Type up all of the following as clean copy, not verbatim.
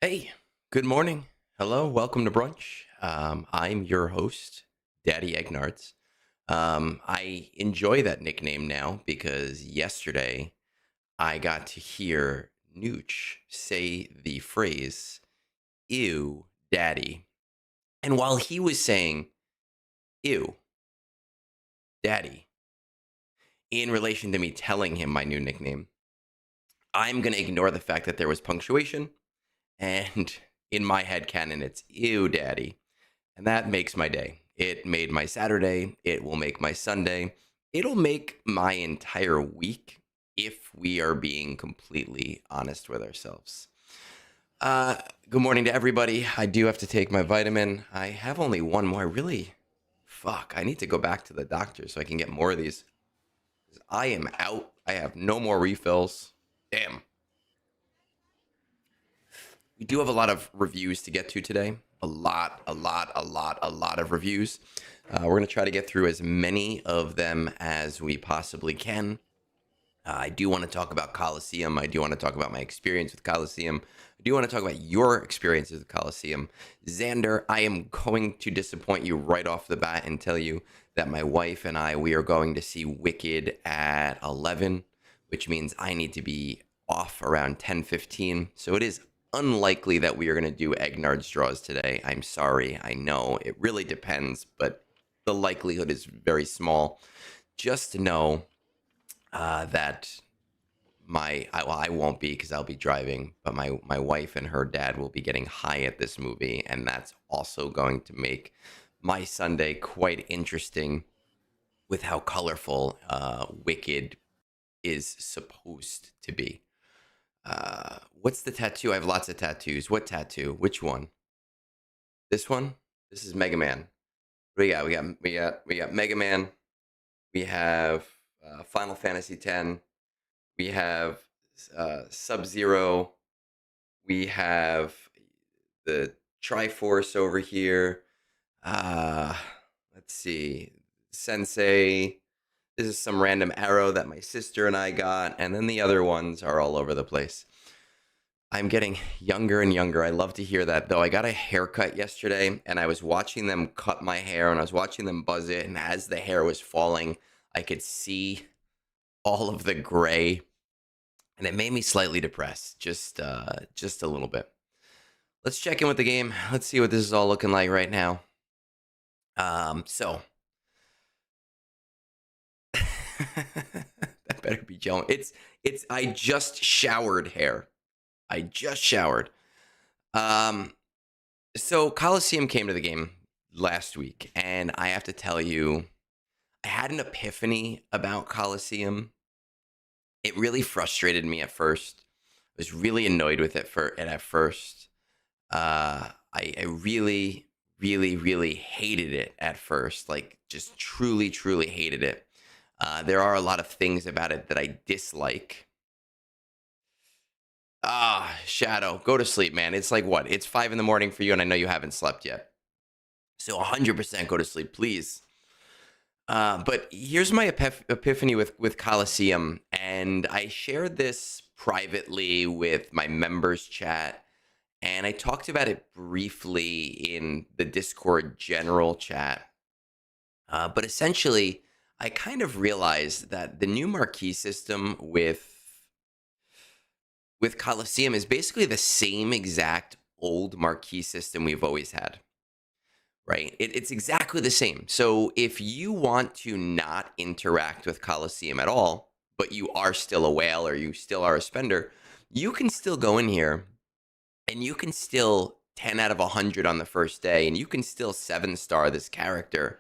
Hey, good morning. Hello, welcome to Brunch. I'm your host, Daddy Egnards. I enjoy that nickname now because yesterday I got to hear Nooch say the phrase, ew, daddy. And while he was saying, ew, daddy, in relation to me telling him my new nickname, I'm going to ignore the fact that there was punctuation. And in my head canon, it's ew, daddy. And that makes my day. It made my Saturday. It will make my Sunday. It'll make my entire week if we are being completely honest with ourselves. Good morning to everybody. I do have to take my vitamin. I have only one more. I need to go back to the doctor so I can get more of these. I am out. I have no more refills. Damn. We do have a lot of reviews to get to today. A lot of reviews. We're going to try to get through as many of them as we possibly can. I do want to talk about Coliseum. I do want to talk about my experience with Coliseum. I do want to talk about your experiences with Coliseum. Xander, I am going to disappoint you right off the bat and tell you that my wife and we are going to see Wicked at 11, which means I need to be off around 10:15. So it is unlikely that we are going to do Egnards draws today. I'm sorry. I know it really depends, but the likelihood is very small. Just to know that I won't be because I'll be driving, but my wife and her dad will be getting high at this movie, and that's also going to make my Sunday quite interesting with how colorful Wicked is supposed to be. What's the tattoo? I have lots of tattoos. What tattoo? Which one? This one? This is Mega Man. What do we got? We got Mega Man. We have Final Fantasy X. We have Sub-Zero. We have the Triforce over here. Let's see. Sensei. This is some random arrow that my sister and I got, and then the other ones are all over the place. I'm getting younger and younger. I love to hear that, though. I got a haircut yesterday, and I was watching them cut my hair, and I was watching them buzz it, and as the hair was falling, I could see all of the gray, and it made me slightly depressed, just a little bit. Let's check in with the game. Let's see what this is all looking like right now. So that better be Joan. It's I just showered hair. I just showered. So Coliseum came to the game last week, and I have to tell you, I had an epiphany about Coliseum. It really frustrated me at first. I was really annoyed with it at first. I really, really, really hated it at first. Like, just truly, truly hated it. There are a lot of things about it that I dislike. Shadow, go to sleep, man. It's like what? It's 5 in the morning for you, and I know you haven't slept yet. So 100% go to sleep, please. But here's my epiphany with Coliseum, and I shared this privately with my members chat, and I talked about it briefly in the Discord general chat. But essentially, I kind of realized that the new marquee system with Coliseum is basically the same exact old marquee system we've always had, right? It's exactly the same. So if you want to not interact with Coliseum at all, but you are still a whale or you still are a spender, you can still go in here and you can still 10 out of 100 on the first day, and you can still 7-star this character.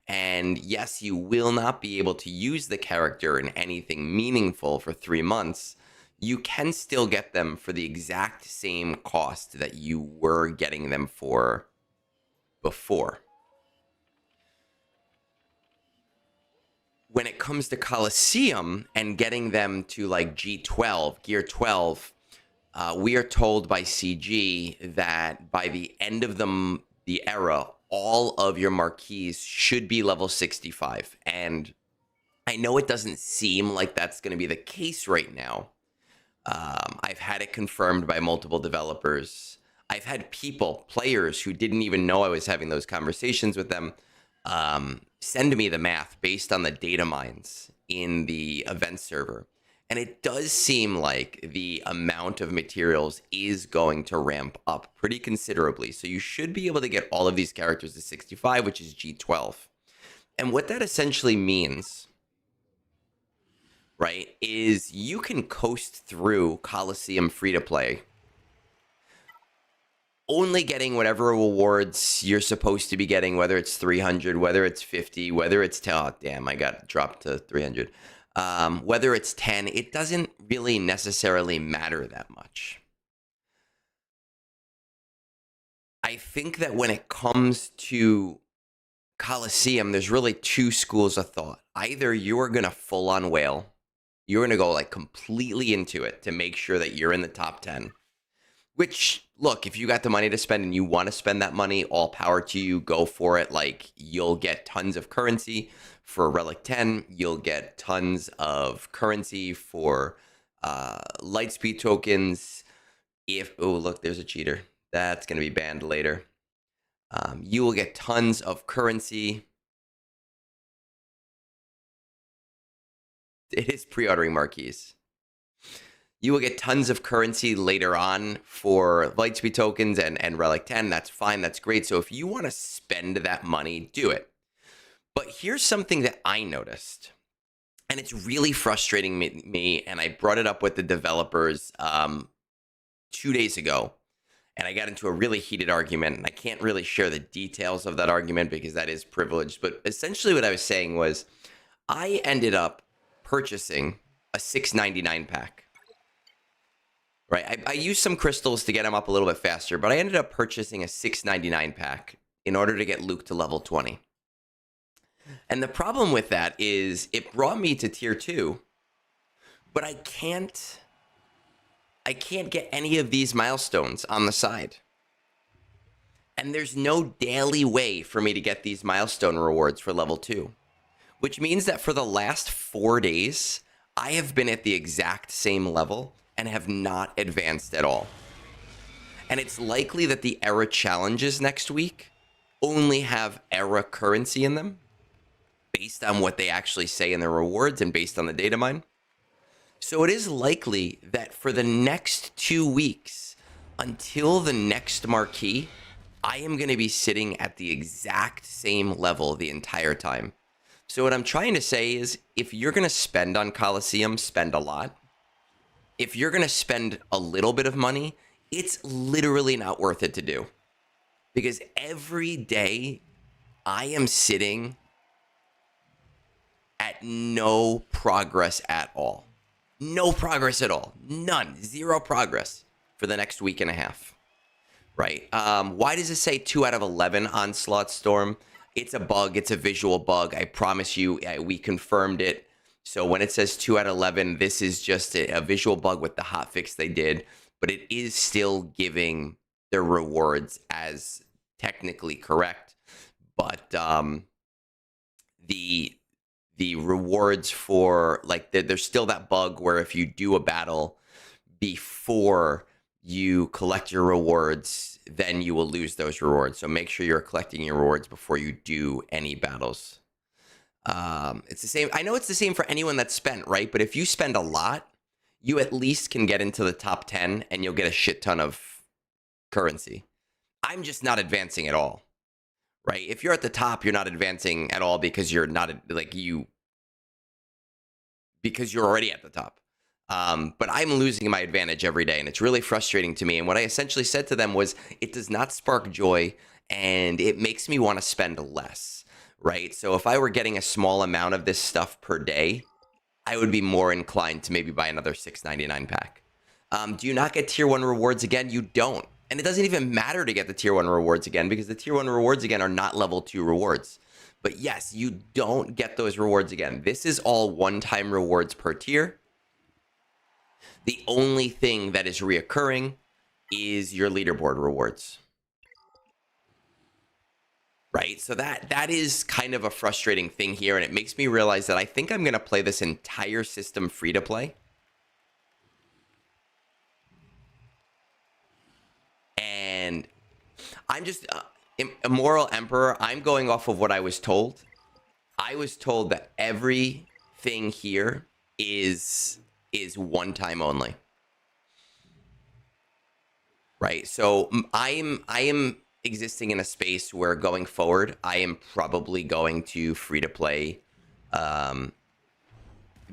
And yes, you will not be able to use the character in anything meaningful for 3 months. You can still get them for the exact same cost that you were getting them for before. When it comes to Coliseum and getting them to like G12, Gear 12, we are told by CG that by the end of the era, all of your marquees should be level 65. And I know it doesn't seem like that's going to be the case right now. I've had it confirmed by multiple developers. I've had people, players who didn't even know I was having those conversations with them, send me the math based on the data mines in the event server. And it does seem like the amount of materials is going to ramp up pretty considerably. So you should be able to get all of these characters to 65, which is G12. And what that essentially means, right, is you can coast through Coliseum free-to-play only getting whatever rewards you're supposed to be getting, whether it's 300, whether it's 50, whether it's 10. Oh, damn, I got dropped to 300. Whether it's 10, it doesn't really necessarily matter that much. I think that when it comes to Coliseum, there's really two schools of thought. Either you're going to full on whale, you're going to go like completely into it to make sure that you're in the top 10. Which, look, if you got the money to spend and you want to spend that money, all power to you, go for it. Like, you'll get tons of currency for Relic 10. You'll get tons of currency for Lightspeed tokens. Oh, look, there's a cheater. That's going to be banned later. You will get tons of currency. It is pre-ordering marquees. You will get tons of currency later on for Lightspeed tokens and Relic 10. That's fine. That's great. So if you want to spend that money, do it. But here's something that I noticed, and it's really frustrating me, and I brought it up with the developers 2 days ago, and I got into a really heated argument, and I can't really share the details of that argument because that is privileged. But essentially what I was saying was I ended up purchasing a $6.99 pack. Right, I used some crystals to get him up a little bit faster, but I ended up purchasing a $6.99 pack in order to get Luke to level 20. And the problem with that is it brought me to tier 2, but I can't get any of these milestones on the side. And there's no daily way for me to get these milestone rewards for level 2, which means that for the last 4 days, I have been at the exact same level and have not advanced at all. And it's likely that the era challenges next week only have era currency in them based on what they actually say in the rewards and based on the data mine. So it is likely that for the next 2 weeks until the next marquee, I am going to be sitting at the exact same level the entire time. So what I'm trying to say is if you're going to spend on Coliseum, spend a lot. If you're going to spend a little bit of money, it's literally not worth it to do. Because every day I am sitting at no progress at all. No progress at all. None. Zero progress for the next week and a half. Right? Why does it say 2 out of 11 Onslaught Storm? It's a bug. It's a visual bug. I promise you, we confirmed it. So when it says 2 out of 11, this is just a visual bug with the hotfix they did, but it is still giving their rewards as technically correct. But the rewards for, like, there's still that bug where if you do a battle before you collect your rewards, then you will lose those rewards. So make sure you're collecting your rewards before you do any battles. It's the same. I know it's the same for anyone that's spent, right? But if you spend a lot, you at least can get into the top 10 and you'll get a shit ton of currency. I'm just not advancing at all, right? If you're at the top, you're not advancing at all because you're not because you're already at the top. But I'm losing my advantage every day and it's really frustrating to me. And what I essentially said to them was it does not spark joy and it makes me want to spend less. Right. So if I were getting a small amount of this stuff per day, I would be more inclined to maybe buy another $6.99 pack. Do you not get tier 1 rewards again? You don't. And it doesn't even matter to get the tier 1 rewards again because the tier 1 rewards again are not level 2 rewards. But yes, you don't get those rewards again. This is all one-time rewards per tier. The only thing that is reoccurring is your leaderboard rewards. Right, so that is kind of a frustrating thing here, and it makes me realize that I think I'm going to play this entire system free to play. I'm just Immoral Emperor. I'm going off of what I was told. I was told that everything here is one time only. Right. So I am existing in a space where going forward, I am probably going to free to play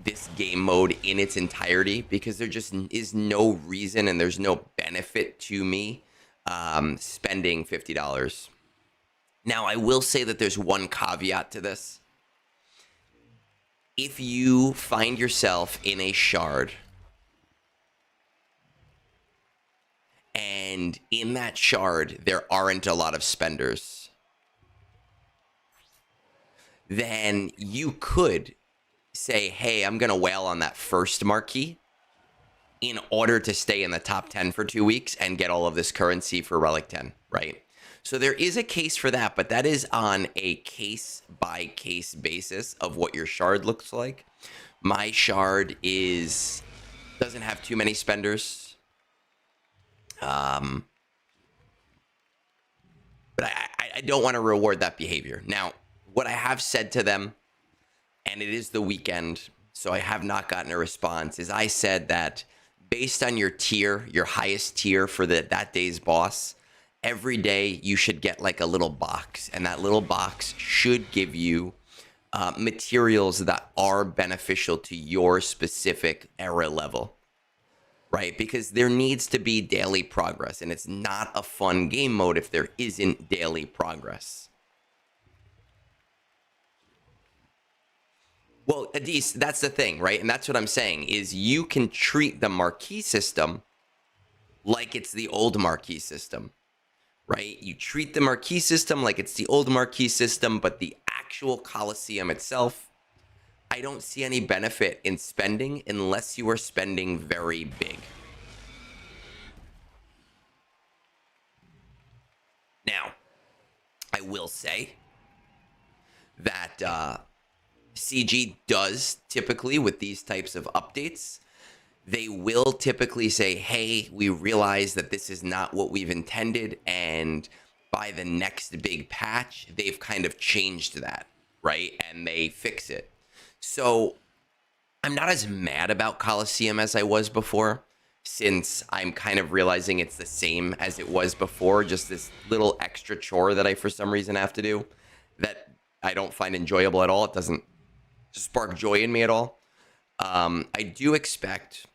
this game mode in its entirety, because there just is no reason and there's no benefit to me spending $50. Now, I will say that there's one caveat to this. If you find yourself in a shard and in that shard there aren't a lot of spenders, then you could say, hey, I'm going to whale on that first marquee in order to stay in the top 10 for 2 weeks and get all of this currency for Relic 10, right? So there is a case for that, but that is on a case-by-case basis of what your shard looks like. My shard doesn't have too many spenders. But I don't want to reward that behavior. Now, what I have said to them, and it is the weekend, so I have not gotten a response, is I said that based on your tier, your highest tier for that day's boss, every day you should get like a little box, and that little box should give you materials that are beneficial to your specific era level, right? Because there needs to be daily progress, and it's not a fun game mode if there isn't daily progress. Well, Adis, that's the thing, right? And that's what I'm saying, is you can treat the marquee system like it's the old marquee system, right? You treat the marquee system like it's the old marquee system, but the actual Coliseum itself, I don't see any benefit in spending unless you are spending very big. Now, I will say that CG does typically, with these types of updates, they will typically say, hey, we realize that this is not what we've intended, and by the next big patch, they've kind of changed that, right? And they fix it. So I'm not as mad about Coliseum as I was before, since I'm kind of realizing it's the same as it was before, just this little extra chore that I, for some reason, have to do that I don't find enjoyable at all. It doesn't spark joy in me at all. I do expect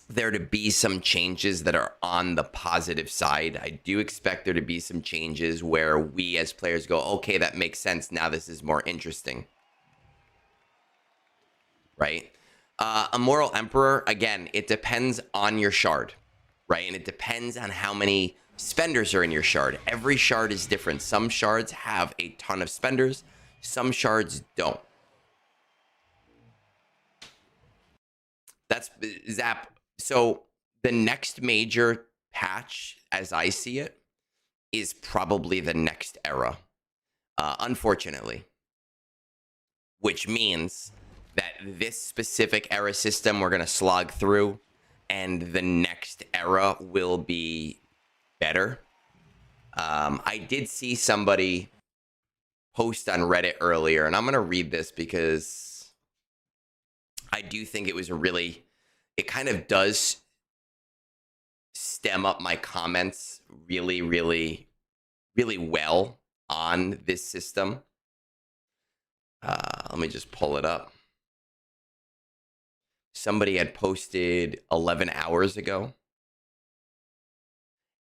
there to be some changes that are on the positive side. I do expect there to be some changes where we as players go, okay, that makes sense. Now this is more interesting. Right? Immoral Emperor, again, it depends on your shard, right? And it depends on how many spenders are in your shard. Every shard is different. Some shards have a ton of spenders. Some shards don't. That's Zap. So the next major patch, as I see it, is probably the next era, unfortunately. Which means that this specific era system we're going to slog through, and the next era will be better. I did see somebody post on Reddit earlier, and I'm going to read this because I do think it was it kind of does stem up my comments really, really, really well on this system. Let me just pull it up. Somebody had posted 11 hours ago,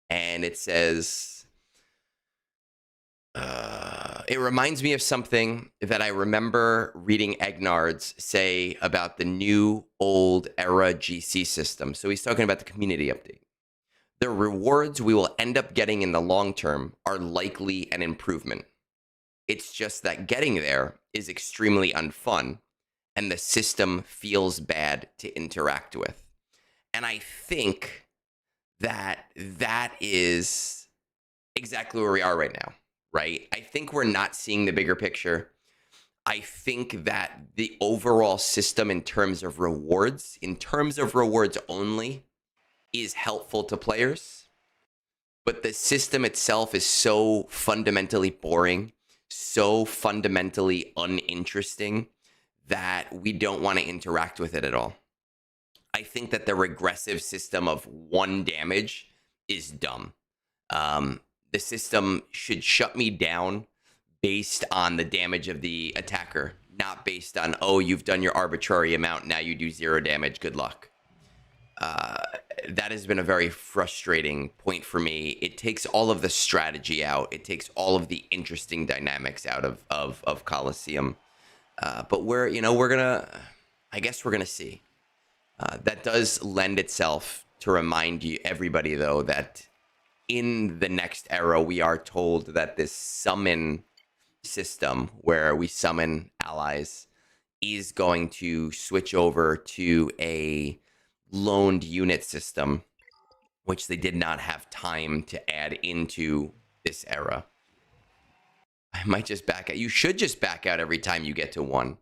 and it says, it reminds me of something that I remember reading Egnards say about the new old era GC system. So he's talking about the community update. The rewards we will end up getting in the long term are likely an improvement. It's just that getting there is extremely unfun, and the system feels bad to interact with. And I think that is exactly where we are right now, right? I think we're not seeing the bigger picture. I think that the overall system in terms of rewards only, is helpful to players. but the system itself is so fundamentally boring, so fundamentally uninteresting that we don't want to interact with it at all. I think that the regressive system of 1 damage is dumb. The system should shut me down based on the damage of the attacker, not based on, oh, you've done your arbitrary amount, now you do 0 damage, good luck. That has been a very frustrating point for me. It takes all of the strategy out. It takes all of the interesting dynamics out of Coliseum. But I guess we're gonna see. That does lend itself to remind everybody, though, that in the next era, we are told that this summon system, where we summon allies, is going to switch over to a loaned unit system, which they did not have time to add into this era. I might just back out. You should just back out every time you get to 1.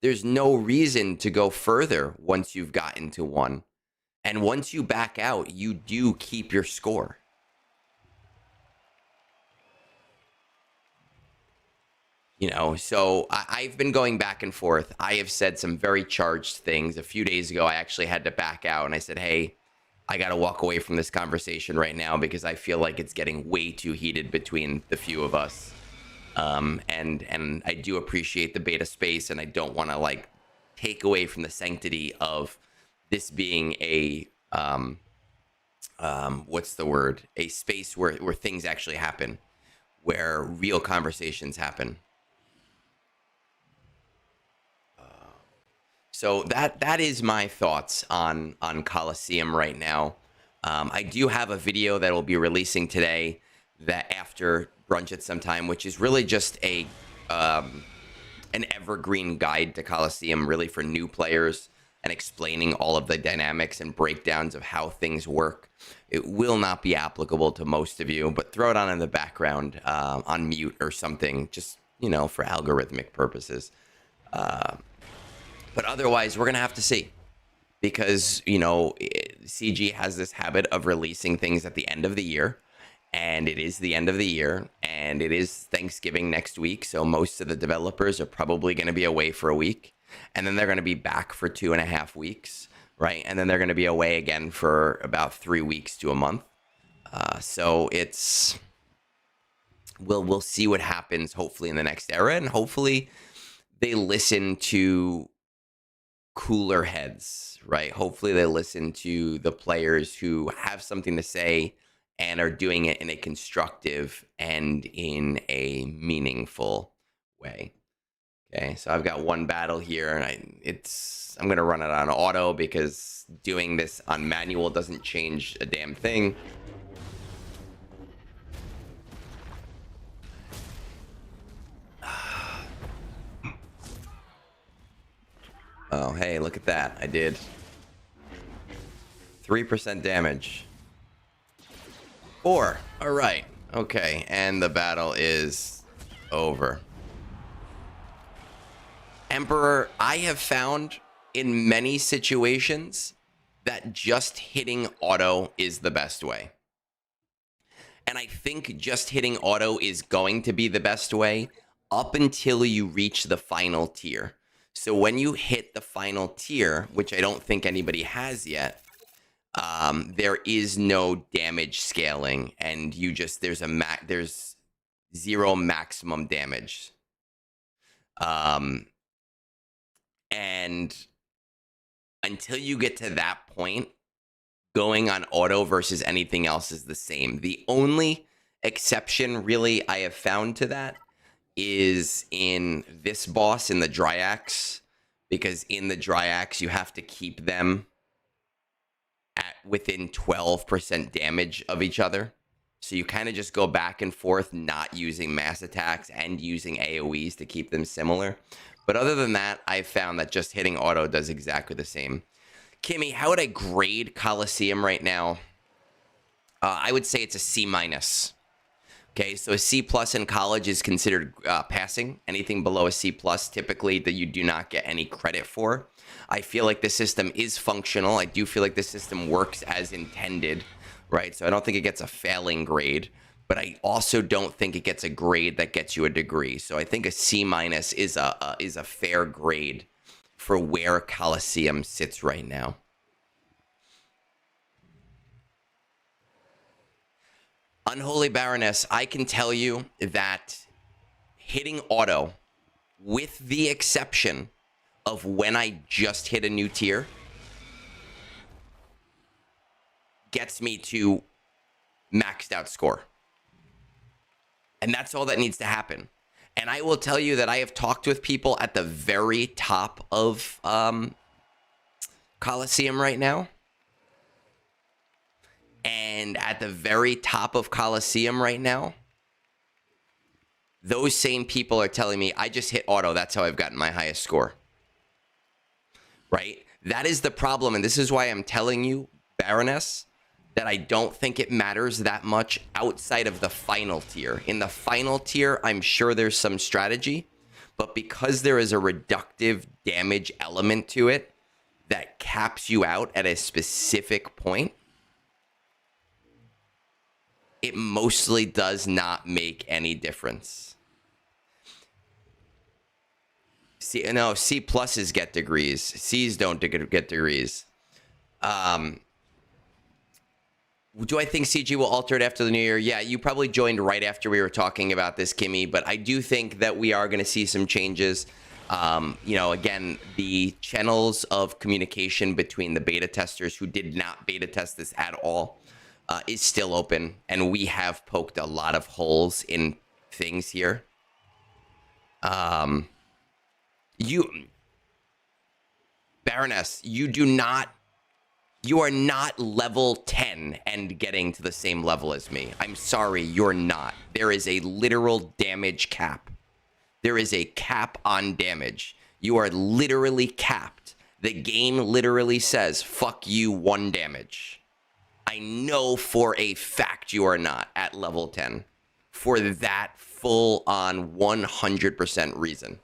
There's no reason to go further once you've gotten to 1. And once you back out, you do keep your score. You know, so I've been going back and forth. I have said some very charged things. A few days ago, I actually had to back out, and I said, hey, I got to walk away from this conversation right now because I feel like it's getting way too heated between the few of us. And I do appreciate the beta space, and I don't want to, like, take away from the sanctity of this being a, what's the word? A space where things actually happen, where real conversations happen. So that is my thoughts on Coliseum right now. I do have a video that will be releasing today, that after brunch at some time, which is really just an evergreen guide to Coliseum, really for new players, and explaining all of the dynamics and breakdowns of how things work. It will not be applicable to most of you, but throw it on in the background on mute or something, just, you know, for algorithmic purposes. But otherwise, we're going to have to see, because, you know, CG has this habit of releasing things at the end of the year, and it is the end of the year, and it is Thanksgiving next week, so most of the developers are probably going to be away for a week, and then they're going to be back for 2.5 weeks, right? And then they're going to be away again for about 3 weeks to a month. So it's... We'll see what happens, hopefully, in the next era, and hopefully they listen to cooler heads, right? Hopefully they listen to the players who have something to say and are doing it in a constructive and in a meaningful way. Okay, so I've got 1 battle here, and I'm gonna run it on auto because doing this on manual doesn't change a damn thing. Oh, hey, look at that. I did 3% damage. 4. All right. Okay, and the battle is over. Emperor, I have found in many situations that just hitting auto is the best way. And I think just hitting auto is going to be the best way up until you reach the final tier. So when you hit the final tier, which I don't think anybody has yet, there is no damage scaling, and there's 0 maximum damage. And until you get to that point, going on auto versus anything else is the same. The only exception really I have found to that is in this boss in the Dryax, because in the Dryax you have to keep them at within 12% damage of each other. So you kind of just go back and forth, not using mass attacks and using AoEs to keep them similar. But other than that, I've found that just hitting auto does exactly the same. Kimmy, how would I grade Coliseum right now? I would say it's a C-. Okay, so a C+ in college is considered passing. Anything below a C+, typically, that you do not get any credit for. I feel like the system is functional. I do feel like the system works as intended. right? So I don't think it gets a failing grade, but I also don't think it gets a grade that gets you a degree. So I think a C minus is a fair grade for where Coliseum sits right now. Unholy Baroness, I can tell you that hitting auto, with the exception of when I just hit a new tier, gets me to maxed out score. And that's all that needs to happen. And I will tell you that I have talked with people at the very top of Coliseum right now. And at the very top of Coliseum right now, those same people are telling me, I just hit auto. That's how I've gotten my highest score. Right? That is the problem. And this is why I'm telling you, Baroness, that I don't think it matters that much outside of the final tier. In the final tier, I'm sure there's some strategy, but because there is a reductive damage element to it that caps you out at a specific point, it mostly does not make any difference. No, C pluses get degrees. C's don't get degrees. Do I think CG will alter it after the new year? Yeah, you probably joined right after we were talking about this, Kimmy, but I do think that we are going to see some changes. You know, again, the channels of communication between the beta testers who did not beta test this at all is still open, and we have poked a lot of holes in things here. Baroness, you are not level 10 and getting to the same level as me. I'm sorry, you're not. There is a literal damage cap. There is a cap on damage. You are literally capped. The game literally says, fuck you, 1 damage. I know for a fact you are not at level 10 for that full on 100% reason.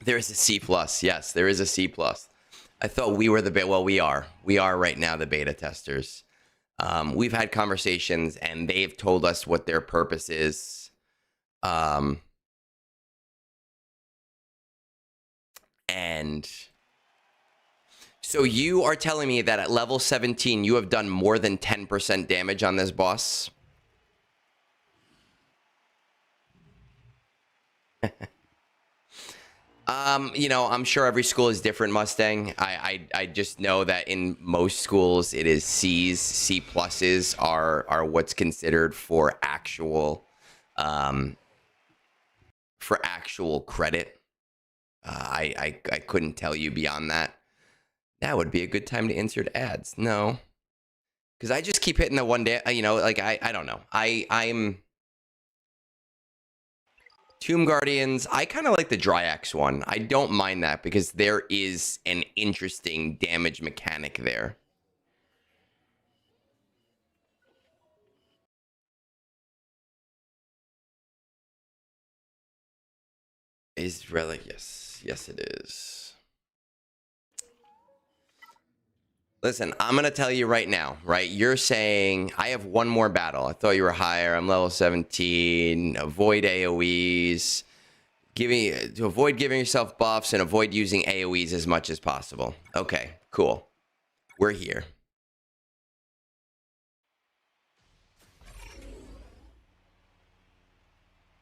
There is a C plus. Yes, there is a C plus. I thought we were the beta. Well, we are. We are right now the beta testers. We've had conversations, and they've told us what their purpose is. And so you are telling me that at level 17, you have done more than 10% damage on this boss? You know, I'm sure every school is different, Mustang. I just know that in most schools it is C's. C pluses are what's considered for actual credit. I couldn't tell you beyond that. That would be a good time to insert ads. No, because I just keep hitting the one day. You know, like I don't know. I'm Tomb Guardians. I kind of like the Dryax one. I don't mind that because there is an interesting damage mechanic there. Is Relic? Yes, it is. Listen, I'm going to tell you right now, right? You're saying, I have one more battle. I thought you were higher. I'm level 17. Avoid AoEs. To avoid giving yourself buffs and avoid using AoEs as much as possible. Okay, cool. We're here.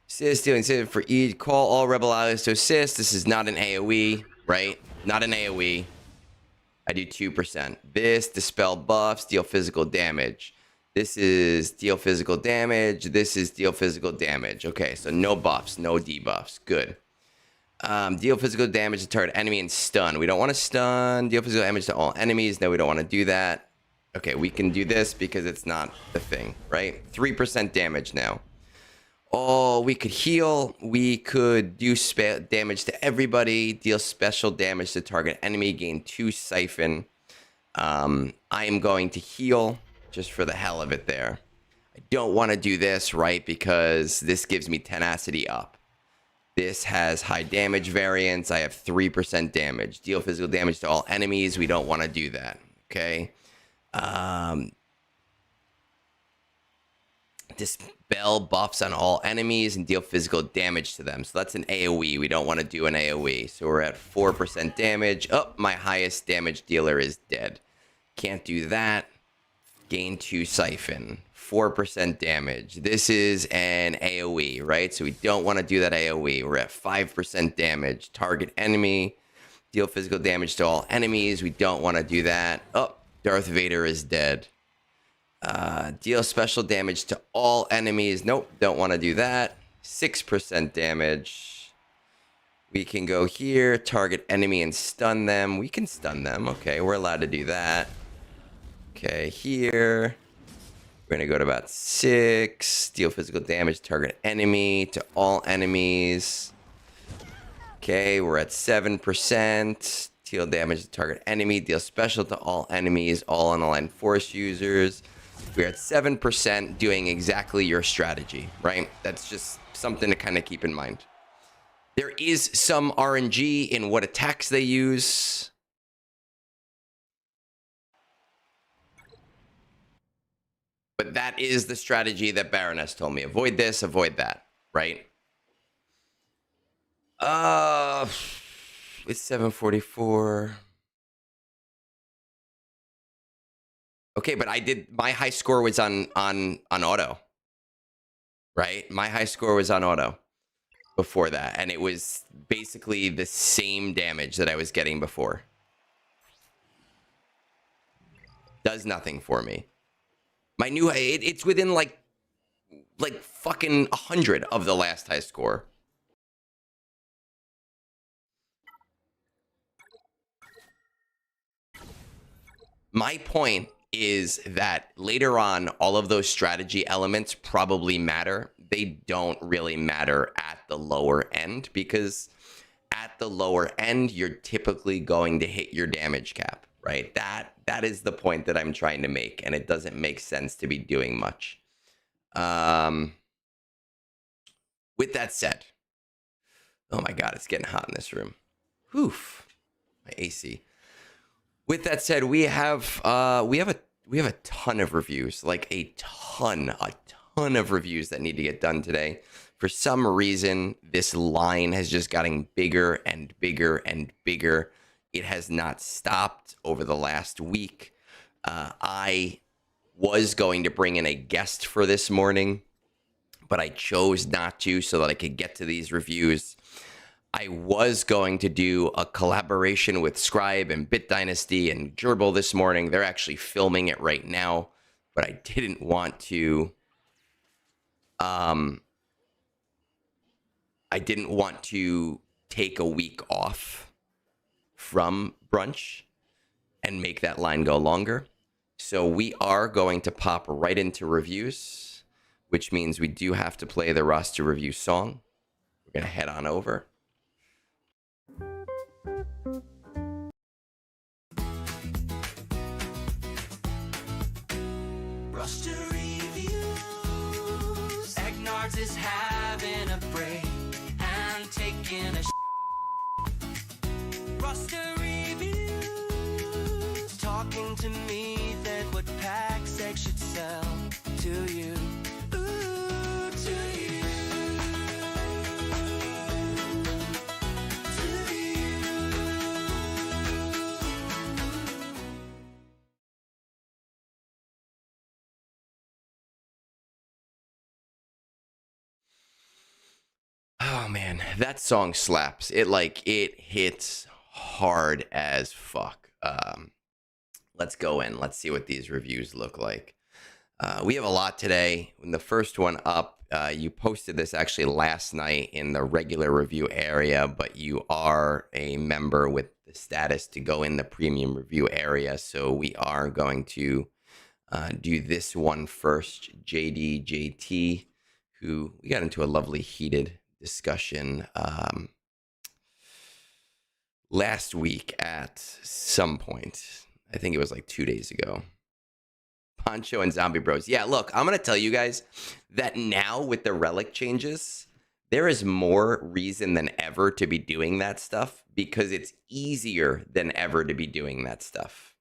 Assist, dealing for each. Call all rebel allies to assist. This is not an AoE, right? Not an AoE. I do 2%. This, dispel buffs, deal physical damage. This is deal physical damage. This is deal physical damage. Okay, so no buffs, no debuffs. Good. Deal physical damage to target enemy and stun. We don't want to stun. Deal physical damage to all enemies. No, we don't want to do that. Okay, we can do this because it's not the thing, right? 3% damage now. Oh, we could heal. We could do damage to everybody. Deal special damage to target enemy. Gain 2 siphon. I am going to heal just for the hell of it there. I don't want to do this, right? Because this gives me tenacity up. This has high damage variance. I have 3% damage. Deal physical damage to all enemies. We don't want to do that. Okay. Dispel buffs on all enemies and deal physical damage to them. So that's an AoE. We don't want to do an AoE. So we're at 4% damage. Oh, my highest damage dealer is dead. Can't do that. Gain 2 siphon. 4% damage. This is an AoE, right? So we don't want to do that AoE. We're at 5% damage. Target enemy. Deal physical damage to all enemies. We don't want to do that. Oh, Darth Vader is dead. Deal special damage to all enemies. Nope, don't want to do that. 6% damage. We can go here, target enemy and stun them. We can stun them. Okay, we're allowed to do that. Okay, here. We're going to go to about 6. Deal physical damage, target enemy to all enemies. Okay, we're at 7%. Deal damage to target enemy. Deal special to all enemies, all unaligned force users. We're at 7% doing exactly your strategy, right? That's just something to kind of keep in mind. There is some RNG in what attacks they use. But that is the strategy that Baroness told me. Avoid this, avoid that, right? It's 744. Okay, but I did, my high score was on auto, right? My high score was on auto before that, and it was basically the same damage that I was getting before. Does nothing for me. My new, it's within like fucking 100 of the last high score. My point is that later on, all of those strategy elements probably matter. They don't really matter at the lower end, because at the lower end, you're typically going to hit your damage cap, right? That is the point that I'm trying to make, and it doesn't make sense to be doing much. With that said, oh my God, it's getting hot in this room. Whew, my AC. With that said, we have a ton of reviews, like a ton of reviews that need to get done today. For some reason, this line has just gotten bigger and bigger and bigger. It has not stopped over the last week. I was going to bring in a guest for this morning, but I chose not to so that I could get to these reviews. I was going to do a collaboration with Scribe and Bit Dynasty and Gerbil this morning. They're actually filming it right now, but I didn't want to. I didn't want to take a week off from Brunch and make that line go longer. So we are going to pop right into reviews, which means we do have to play the roster review song. We're going to head on over. Roster reviews. Egnards is having a break and taking a roster reviews. Talking to me that what pack sex should sell to you. Ooh, to you. To you. Oh man, that song slaps. It hits hard as fuck. Let's go in. Let's see what these reviews look like. We have a lot today. In the first one up, you posted this actually last night in the regular review area, but you are a member with the status to go in the premium review area. So we are going to do this one first. GDJT, who we got into a lovely heated discussion last week at some point. I think it was like 2 days ago. Poncho and Zombie Bros. Yeah, look, I'm going to tell you guys that now with the relic changes, there is more reason than ever to be doing that stuff because it's easier than ever to be doing that stuff.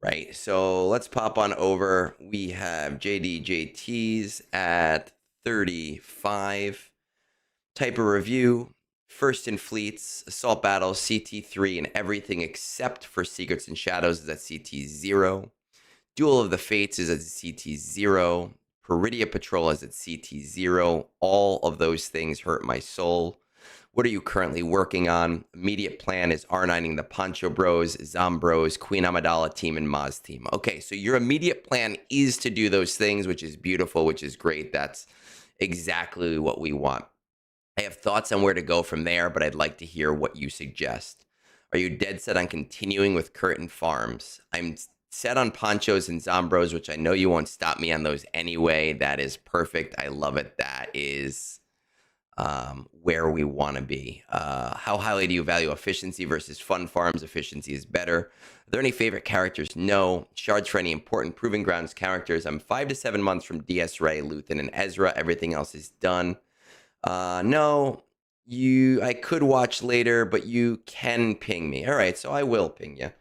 Right. So let's pop on over. We have GDJTs at 35. Type of review. First in Fleets, Assault Battles, CT3, and everything except for Secrets and Shadows is at CT0. Duel of the Fates is at CT0. Peridia Patrol is at CT0. All of those things hurt my soul. What are you currently working on? Immediate plan is R9ing the Poncho Bros, Zombros, Queen Amidala team, and Maz team. Okay, so your immediate plan is to do those things, which is beautiful, which is great. That's exactly what we want. I have thoughts on where to go from there, but I'd like to hear what you suggest. Are you dead set on continuing with Curtain Farms? I'm set on Ponchos and Zombros, which I know you won't stop me on those anyway. That is perfect. I love it. That is where we want to be. How highly do you value efficiency versus fun farms? Efficiency is better. Are there any favorite characters? No. Shards for any important Proving Grounds characters. I'm 5 to 7 months from DS Ray, Luthen, and Ezra. Everything else is done. No, I could watch later, but you can ping me. All right, so I will ping you.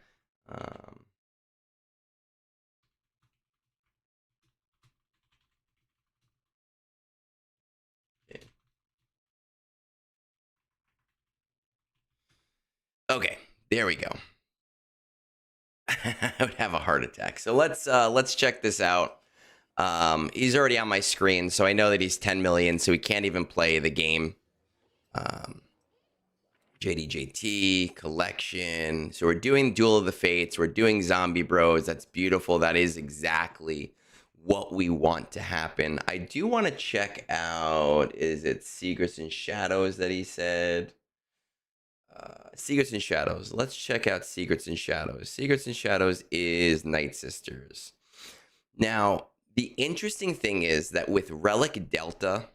Okay, there we go. I would have a heart attack. So let's check this out. He's already on my screen, so I know that he's 10 million, so he can't even play the game. JDJT, collection. So we're doing Duel of the Fates. We're doing Zombie Bros. That's beautiful. That is exactly what we want to happen. I do want to check out, is it Secrets and Shadows that he said? Secrets and Shadows. Let's check out Secrets and Shadows. Secrets and Shadows is Night Sisters. Now, the interesting thing is that with Relic Delta,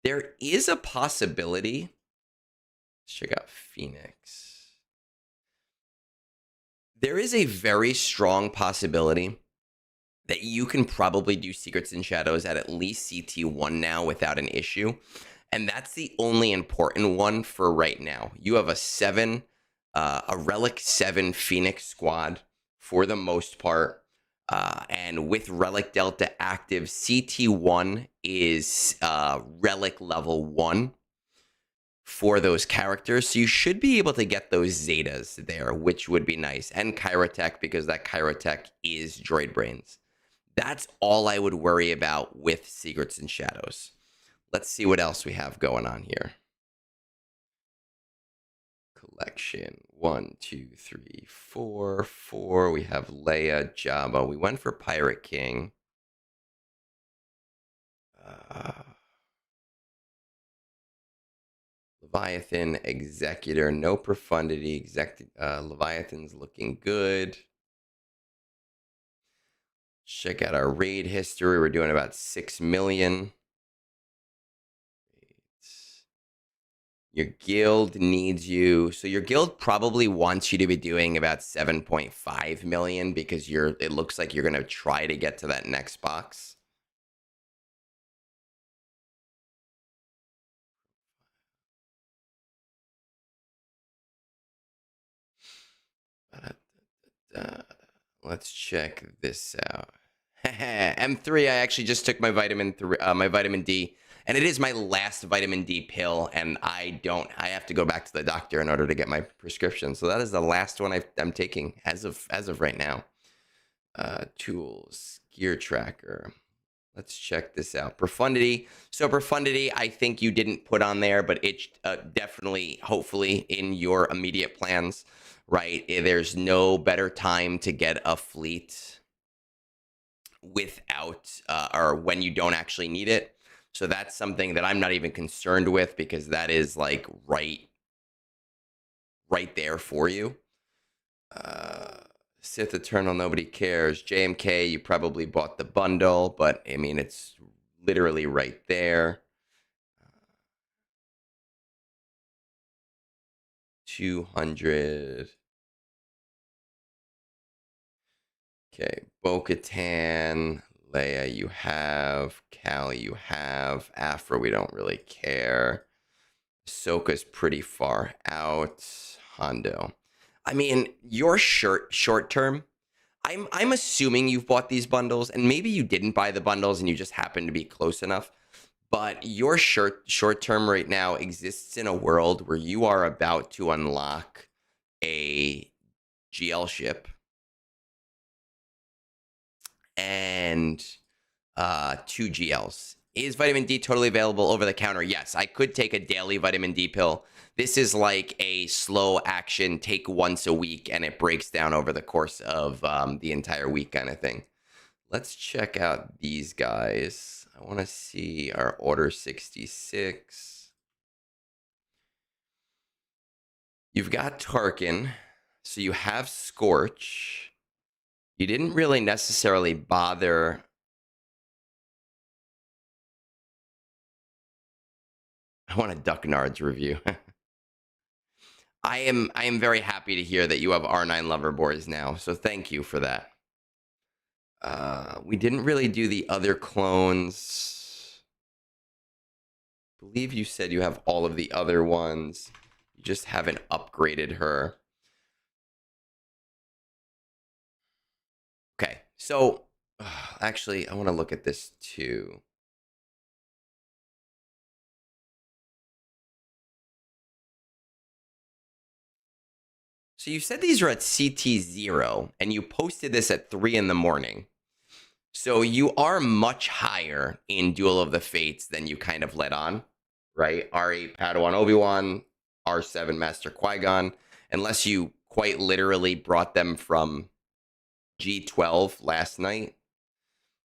there is a possibility. Let's check out Phoenix. There is a very strong possibility that you can probably do Secrets and Shadows at least CT1 now without an issue. And that's the only important one for right now. You have a Relic 7 Phoenix squad for the most part. And with Relic Delta active, CT1 is Relic level 1 for those characters. So you should be able to get those Zetas there, which would be nice. And Chirotech, because that Chirotech is Droid Brains. That's all I would worry about with Secrets and Shadows. Let's see what else we have going on here. Collection 1, 2, 3, 4, 4. We have Leia, Jabba. We went for Pirate King. Leviathan, Executor, no profundity. Leviathan's looking good. Check out our raid history. We're doing about 6 million. Your guild needs you. So your guild probably wants you to be doing about 7.5 million because it looks like you're going to try to get to that next box. Let's check this out. M3, I actually just took my vitamin D, and it is my last vitamin D pill, and I have to go back to the doctor in order to get my prescription. So that is the last one I'm taking as of right now. Tools, gear tracker. Let's check this out. Profundity. So profundity, I think you didn't put on there, but it's definitely, hopefully, in your immediate plans, right? There's no better time to get a fleet without or when you don't actually need it. So that's something that I'm not even concerned with because that is like right there for you. Sith Eternal, nobody cares. JMK, you probably bought the bundle, but I mean, it's literally right there. 200. Okay, Bo-Katan, Leia, you have. Cal, you have. Afra, we don't really care. Ahsoka's pretty far out. Hondo. I mean, your short term. I'm assuming you've bought these bundles, and maybe you didn't buy the bundles and you just happen to be close enough. But your short term right now exists in a world where you are about to unlock a GL ship and 2 GLs. Is vitamin D totally available over the counter? Yes, I could take a daily vitamin D pill. This is like a slow action, take once a week, and it breaks down over the course of the entire week kind of thing. Let's check out these guys. I want to see our order 66. You've got Tarkin, so you have Scorch. You didn't really necessarily bother. I want a Egnards review. I am very happy to hear that you have R9 lover boys now, so thank you for that. We didn't really do the other clones. I believe you said you have all of the other ones. You just haven't upgraded her. Okay, so actually, I want to look at this too. So you said these are at CT0, and you posted this at 3 in the morning. So you are much higher in Duel of the Fates than you kind of let on, right? R8 Padawan Obi-Wan, R7 Master Qui-Gon, unless you quite literally brought them from G12 last night.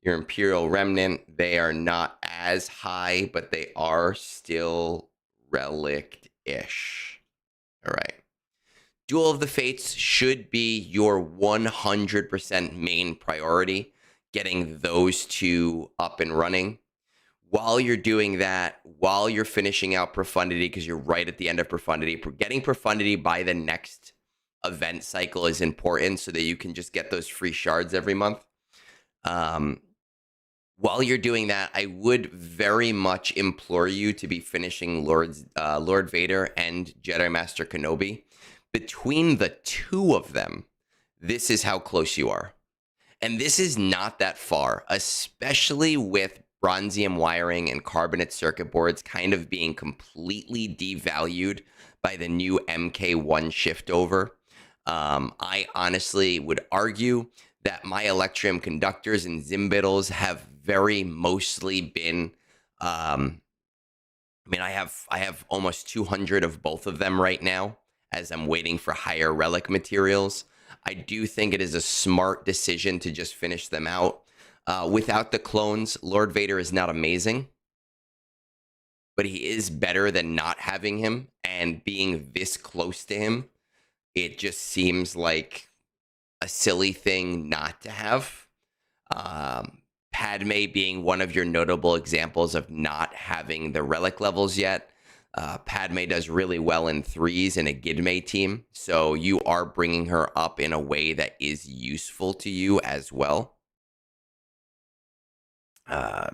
Your Imperial Remnant, they are not as high, but they are still relic-ish. All right. Duel of the Fates should be your 100% main priority, getting those two up and running. While you're doing that, while you're finishing out Profundity, because you're right at the end of Profundity, getting Profundity by the next event cycle is important so that you can just get those free shards every month. While you're doing that, I would very much implore you to be finishing Lord Vader and Jedi Master Kenobi. Between the two of them, this is how close you are. And this is not that far, especially with bronzium wiring and carbonate circuit boards kind of being completely devalued by the new MK1 shiftover. I honestly would argue that my Electrium conductors and Zimbittles have very mostly been I have almost 200 of both of them right now as I'm waiting for higher relic materials. I do think it is a smart decision to just finish them out. Without the clones, Lord Vader is not amazing, but he is better than not having him, and being this close to him, it just seems like a silly thing not to have. Padme being one of your notable examples of not having the relic levels yet. Padme does really well in 3s in a Gidme team, so you are bringing her up in a way that is useful to you as well. I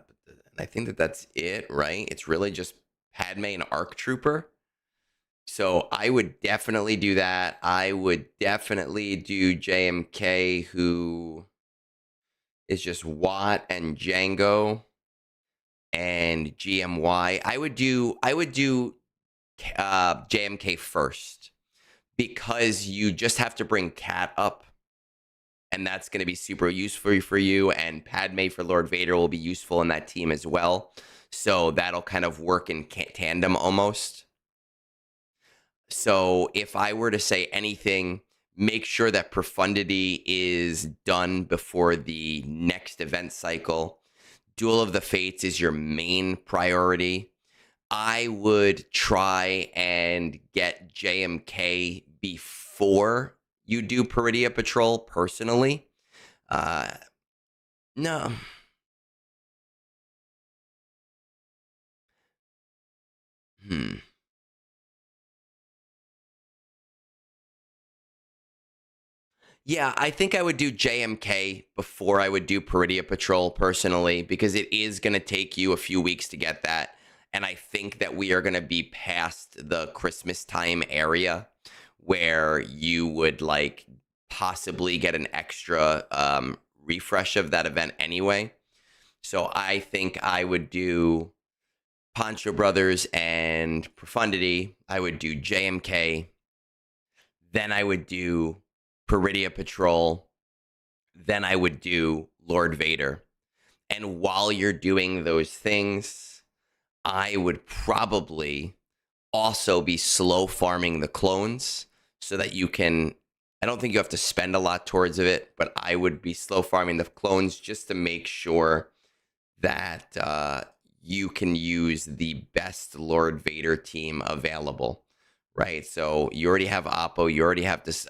think that that's it, right? It's really just Padme and Arc Trooper. So I would definitely do that. I would definitely do JMK, who is just Watt and Django and GMY. I would do JMK first, because you just have to bring Cat up, and that's going to be super useful for you, and Padme for Lord Vader will be useful in that team as well. So that'll kind of work in tandem almost. So if I were to say anything, make sure that Profundity is done before the next event cycle. Duel of the Fates is your main priority. I would try and get JMK before you do Peridia Patrol, personally. No. Yeah, I think I would do JMK before I would do Peridia Patrol personally, because it is going to take you a few weeks to get that. And I think that we are going to be past the Christmas time area where you would like possibly get an extra refresh of that event anyway. So I think I would do Poncho Brothers and Profundity. I would do JMK. Then I would do Peridia Patrol. Then I would do Lord Vader. And while you're doing those things, I would probably also be slow farming the clones so that you can. I don't think you have to spend a lot towards it, but I would be slow farming the clones just to make sure that you can use the best Lord Vader team available, right? So you already have Oppo, you already have this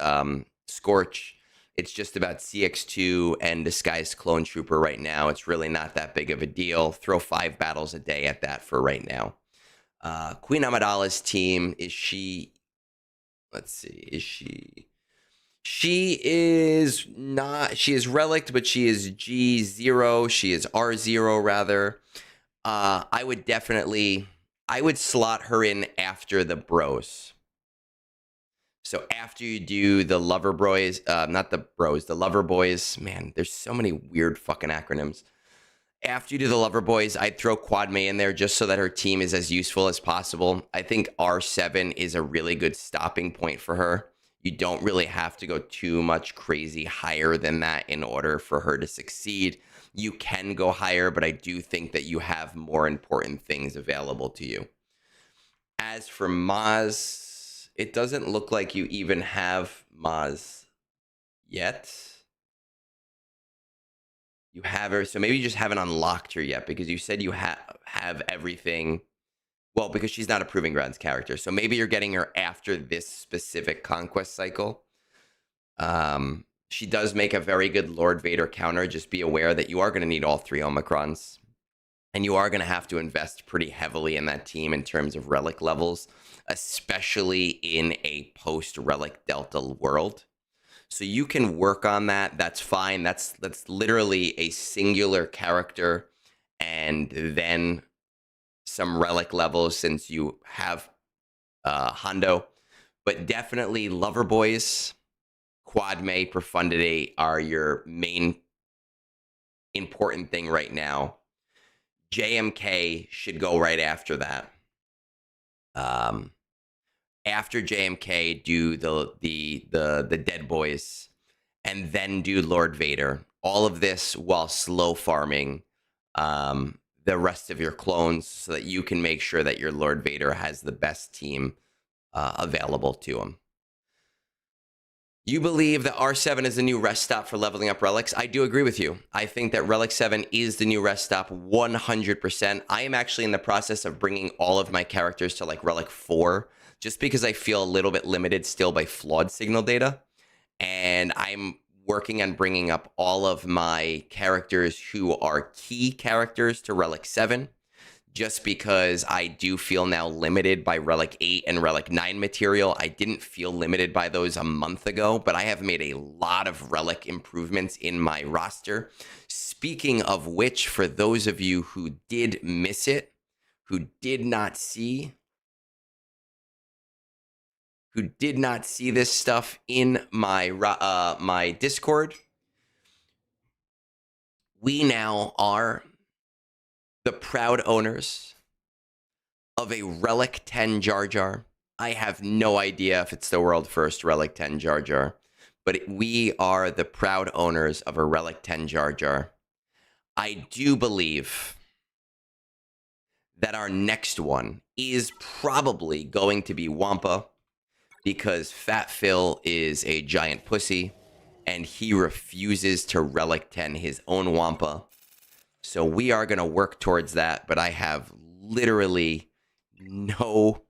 Scorch. It's just about CX2 and Disguised Clone Trooper right now. It's really not that big of a deal. Throw 5 battles a day at that for right now. Queen Amidala's team, is she... Let's see, is she... She is not... She is Relict, but she is G0. She is R0, rather. I would definitely... I would slot her in after the Bros. So after you do the Lover Boys, not the Bros, the Lover Boys, man, there's so many weird fucking acronyms. After you do the Lover Boys, I'd throw Quad May in there just so that her team is as useful as possible. I think R7 is a really good stopping point for her. You don't really have to go too much crazy higher than that in order for her to succeed. You can go higher, but I do think that you have more important things available to you. As for Maz, it doesn't look like you even have Maz yet. You have her, so maybe you just haven't unlocked her yet because you said you have everything. Well, because she's not a Proving Grounds character. So maybe you're getting her after this specific conquest cycle. She does make a very good Lord Vader counter. Just be aware that you are going to need all 3 Omicrons. And you are going to have to invest pretty heavily in that team in terms of relic levels, especially in a post-relic Delta world. So you can work on that. That's fine. That's literally a singular character and then some relic levels since you have Hondo. But definitely Lover Boys, Quad May, Profundity are your main important thing right now. JMK should go right after that. After JMK, do the Dead Boys, and then do Lord Vader. All of this while slow farming the rest of your clones so that you can make sure that your Lord Vader has the best team available to him. You believe that R7 is the new rest stop for leveling up relics? I do agree with you. I think that Relic 7 is the new rest stop 100%. I am actually in the process of bringing all of my characters to like Relic 4 just because I feel a little bit limited still by flawed signal data. And I'm working on bringing up all of my characters who are key characters to Relic 7. Just because I do feel now limited by Relic 8 and Relic 9 material. I didn't feel limited by those a month ago, but I have made a lot of Relic improvements in my roster. Speaking of which, for those of you who did miss it, who did not see this stuff in my my Discord, we now are the proud owners of a Relic 10 Jar Jar. I have no idea if it's the world first Relic 10 Jar Jar, but we are the proud owners of a Relic 10 Jar Jar. I do believe that our next one is probably going to be Wampa because Fat Phil is a giant pussy and he refuses to Relic 10 his own Wampa. So we are going to work towards that, but I have literally no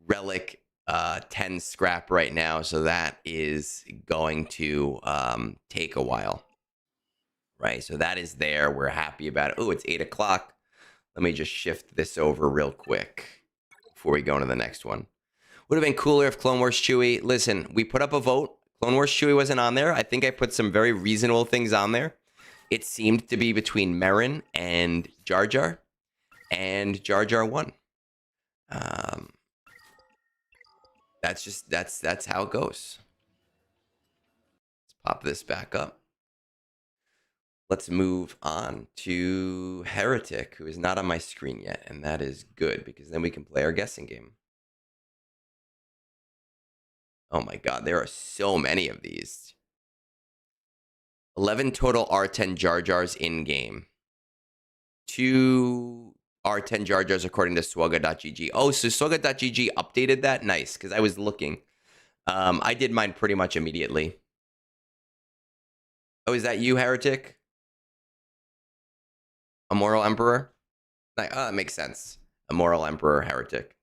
Relic 10 scrap right now, so that is going to take a while. Right, so that is there. We're happy about it. Oh, it's 8 o'clock. Let me just shift this over real quick before we go into the next one. Would have been cooler if Clone Wars Chewie. Listen, we put up a vote. Clone Wars Chewie wasn't on there. I think I put some very reasonable things on there. It seemed to be between Merrin and Jar Jar, and Jar Jar won. That's how it goes. Let's pop this back up. Let's move on to Heretic, who is not on my screen yet, and that is good because then we can play our guessing game. Oh my god, there are so many of these. 11 total R10 Jar Jars in-game. 2 R10 Jar Jars according to swugga.gg. Oh, so swugga.gg updated that? Nice, because I was looking. I did mine pretty much immediately. Oh, is that you, Heretic? Immoral Emperor? That makes sense. Immoral Emperor, Heretic.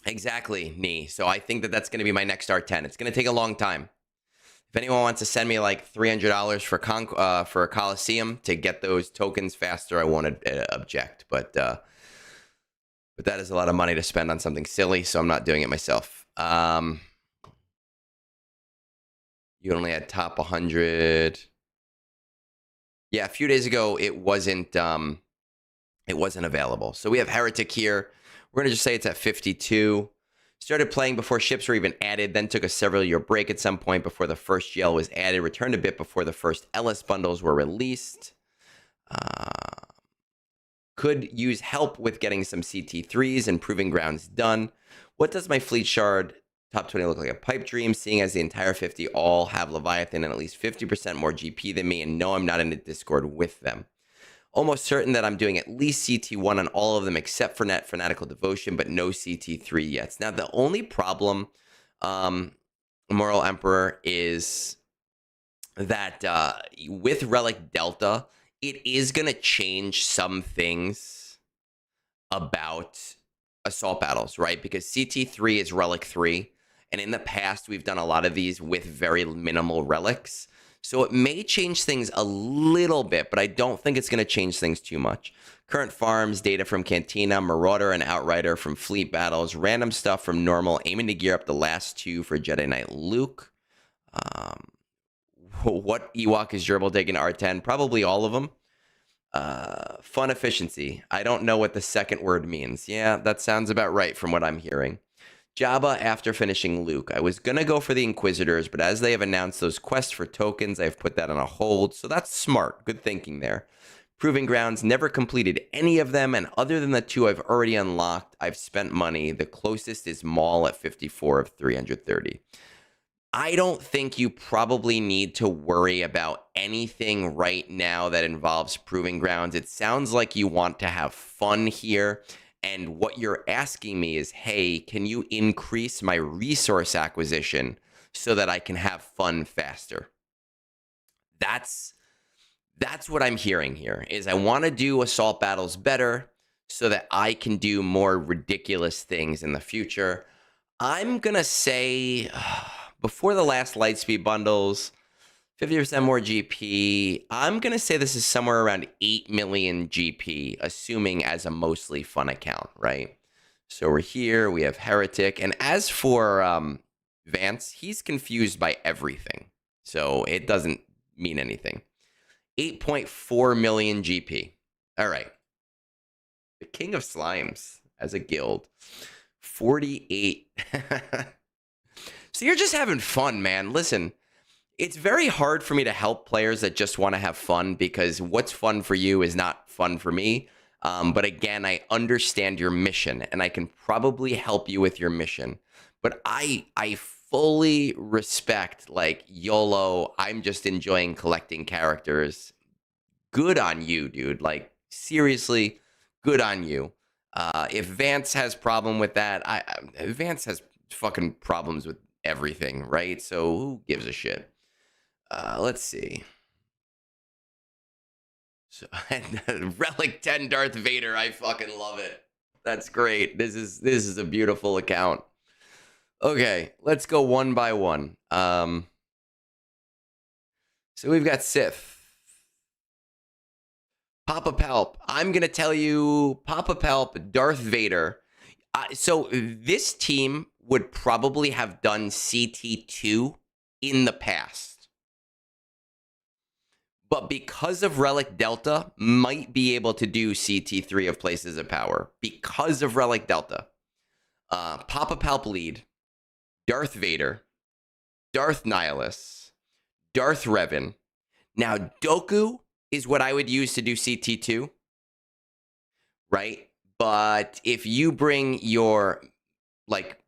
Exactly, Nee. So I think that that's going to be my next R10. It's going to take a long time. If anyone wants to send me like $300 for a Coliseum to get those tokens faster, I won't object. But that is a lot of money to spend on something silly, so I'm not doing it myself. You only had top 100. Yeah, a few days ago it wasn't available. So we have Heretic here. We're gonna just say it's at 52. Started playing before ships were even added, then took a several-year break at some point before the first GL was added, returned a bit before the first Ellis bundles were released. Could use help with getting some CT3s and Proving Grounds done. What does my Fleet Shard top 20 look like? A pipe dream, seeing as the entire 50 all have Leviathan and at least 50% more GP than me, and no, I'm not in the Discord with them. Almost certain that I'm doing at least CT1 on all of them except for Fanatical Devotion, but no CT3 yet. Now, the only problem, Moral Emperor, is that with Relic Delta, it is going to change some things about assault battles, right? Because CT3 is Relic 3, and in the past, we've done a lot of these with very minimal relics. So it may change things a little bit, but I don't think it's going to change things too much. Current farms, data from Cantina, Marauder, and Outrider from Fleet Battles, random stuff from Normal, aiming to gear up the last 2 for Jedi Knight Luke. What Ewok is Gerbil taking R10? Probably all of them. Fun efficiency. I don't know what the second word means. Yeah, that sounds about right from what I'm hearing. Jabba after finishing Luke. I was going to go for the Inquisitors, but as they have announced those quests for tokens, I've put that on a hold. So that's smart. Good thinking there. Proving Grounds, never completed any of them, and other than the 2 I've already unlocked, I've spent money. The closest is Maul at 54 of 330. I don't think you probably need to worry about anything right now that involves Proving Grounds. It sounds like you want to have fun here. And what you're asking me is, hey, can you increase my resource acquisition so that I can have fun faster? That's what I'm hearing here, is I want to do assault battles better so that I can do more ridiculous things in the future. I'm going to say before the last Lightspeed bundles, 50% more GP. I'm going to say this is somewhere around 8 million GP, assuming as a mostly fun account, right? So we're here. We have Heretic. And as for Vance, he's confused by everything. So it doesn't mean anything. 8.4 million GP. All right. The King of Slimes as a guild. 48. So you're just having fun, man. Listen. It's very hard for me to help players that just want to have fun because what's fun for you is not fun for me. But again, I understand your mission and I can probably help you with your mission. But I fully respect, like, YOLO, I'm just enjoying collecting characters. Good on you, dude. Like, seriously, good on you. If Vance has problem with that, Vance has fucking problems with everything, right? So who gives a shit? Let's see. So, Relic 10 Darth Vader. I fucking love it. That's great. This is a beautiful account. Okay, let's go one by one. So we've got Sith. Papa Palp. I'm going to tell you, Papa Palp, Darth Vader. So this team would probably have done CT2 in the past. But because of Relic Delta, might be able to do CT3 of Places of Power. Because of Relic Delta. Papa Palp lead, Darth Vader, Darth Nihilus, Darth Revan. Now, Dooku is what I would use to do CT2, right? But if you bring your, like,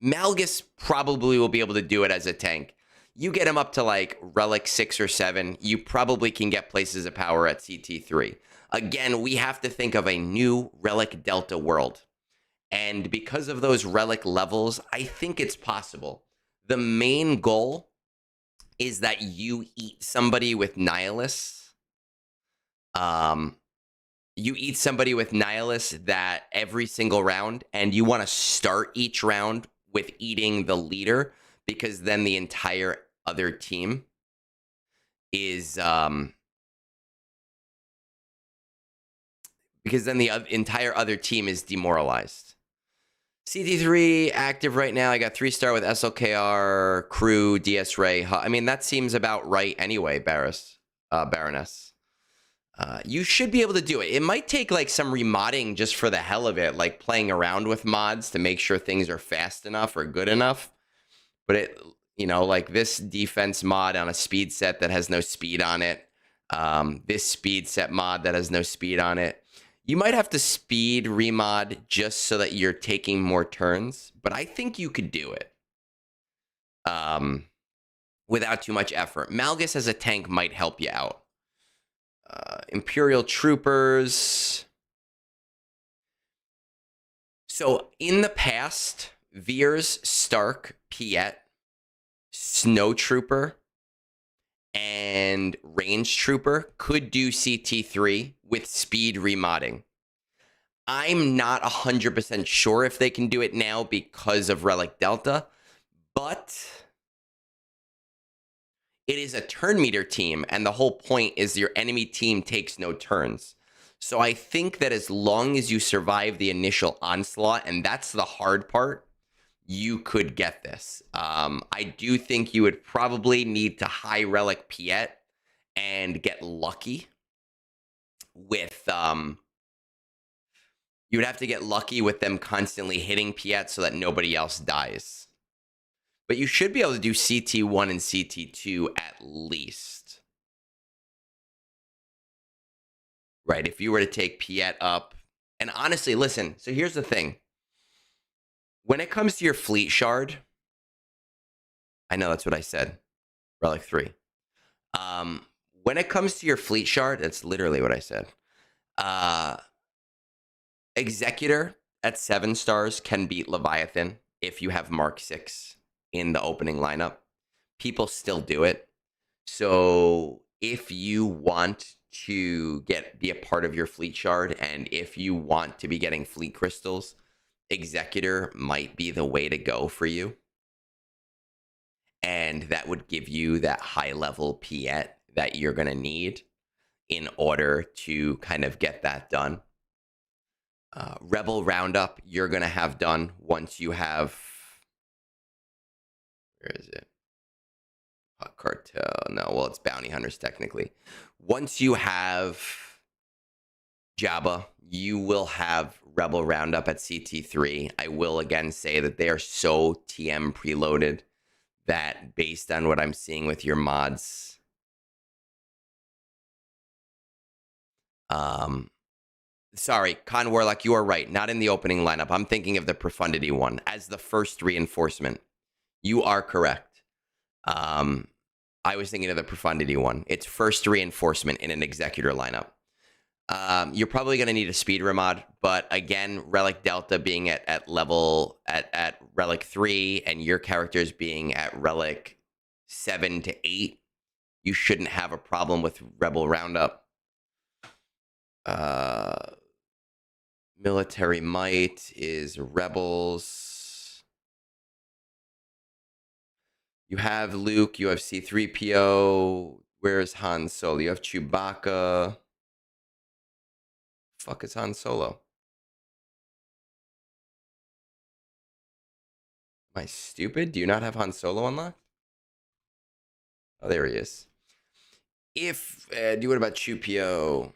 Malgus probably will be able to do it as a tank. You get him up to, like, Relic 6 or 7, you probably can get Places of Power at CT3. Again, we have to think of a new Relic Delta world. And because of those Relic levels, I think it's possible. The main goal is that you eat somebody with Nihilus. You eat somebody with Nihilus that every single round, and you want to start each round with eating the leader, because then the entire other team is entire other team is demoralized. CT3 active right now. I got 3-star with SLKR, Crew, DS Ray. I mean, that seems about right anyway, Baroness. You should be able to do it. It might take like some remodding just for the hell of it, like playing around with mods to make sure things are fast enough or good enough. But it, you know, like this defense mod on a speed set that has no speed on it. This speed set mod that has no speed on it. You might have to speed remod just so that you're taking more turns, but I think you could do it without too much effort. Malgus as a tank might help you out. Imperial Troopers. So in the past, Veers, Stark, Piet, Snow Trooper, and Range Trooper could do CT3 with speed remodding. I'm not 100% sure if they can do it now because of Relic Delta, but it is a turn meter team, and the whole point is your enemy team takes no turns. So I think that as long as you survive the initial onslaught, and that's the hard part, you could get this. I do think you would probably need to high Relic Piet and get lucky with you would have to get lucky with them constantly hitting Piet so that nobody else dies. But you should be able to do CT1 and CT2 at least. Right, if you were to take Piet up. And honestly, listen, so here's the thing. When it comes to your fleet shard, I know that's what I said. Relic 3. When it comes to your fleet shard, that's literally what I said. Executor at 7 stars can beat Leviathan if you have Mark 6 in the opening lineup. People still do it. So if you want to be a part of your fleet shard, and if you want to be getting fleet crystals, Executor might be the way to go for you. And that would give you that high level Piet that you're going to need in order to kind of get that done. Rebel Roundup, you're going to have done once you have... Where is it? Cartel. No, well, it's Bounty Hunters, technically. Once you have Jabba, you will have Rebel Roundup at CT3. I will again say that they are so TM preloaded that based on what I'm seeing with your mods, sorry, Con Warlock, you are right. Not in the opening lineup. I'm thinking of the Profundity one as the first reinforcement. You are correct. I was thinking of the Profundity one. It's first reinforcement in an Executor lineup. You're probably going to need a speed remod, but again, Relic Delta being at Relic 3 and your characters being at Relic 7 to 8, you shouldn't have a problem with Rebel Roundup. Military Might is Rebels. You have Luke, you have C-3PO. Where's Han Solo? You have Chewbacca. Fuck is Han Solo? Am I stupid? Do you not have Han Solo unlocked? Oh, there he is. If, what about Chupio?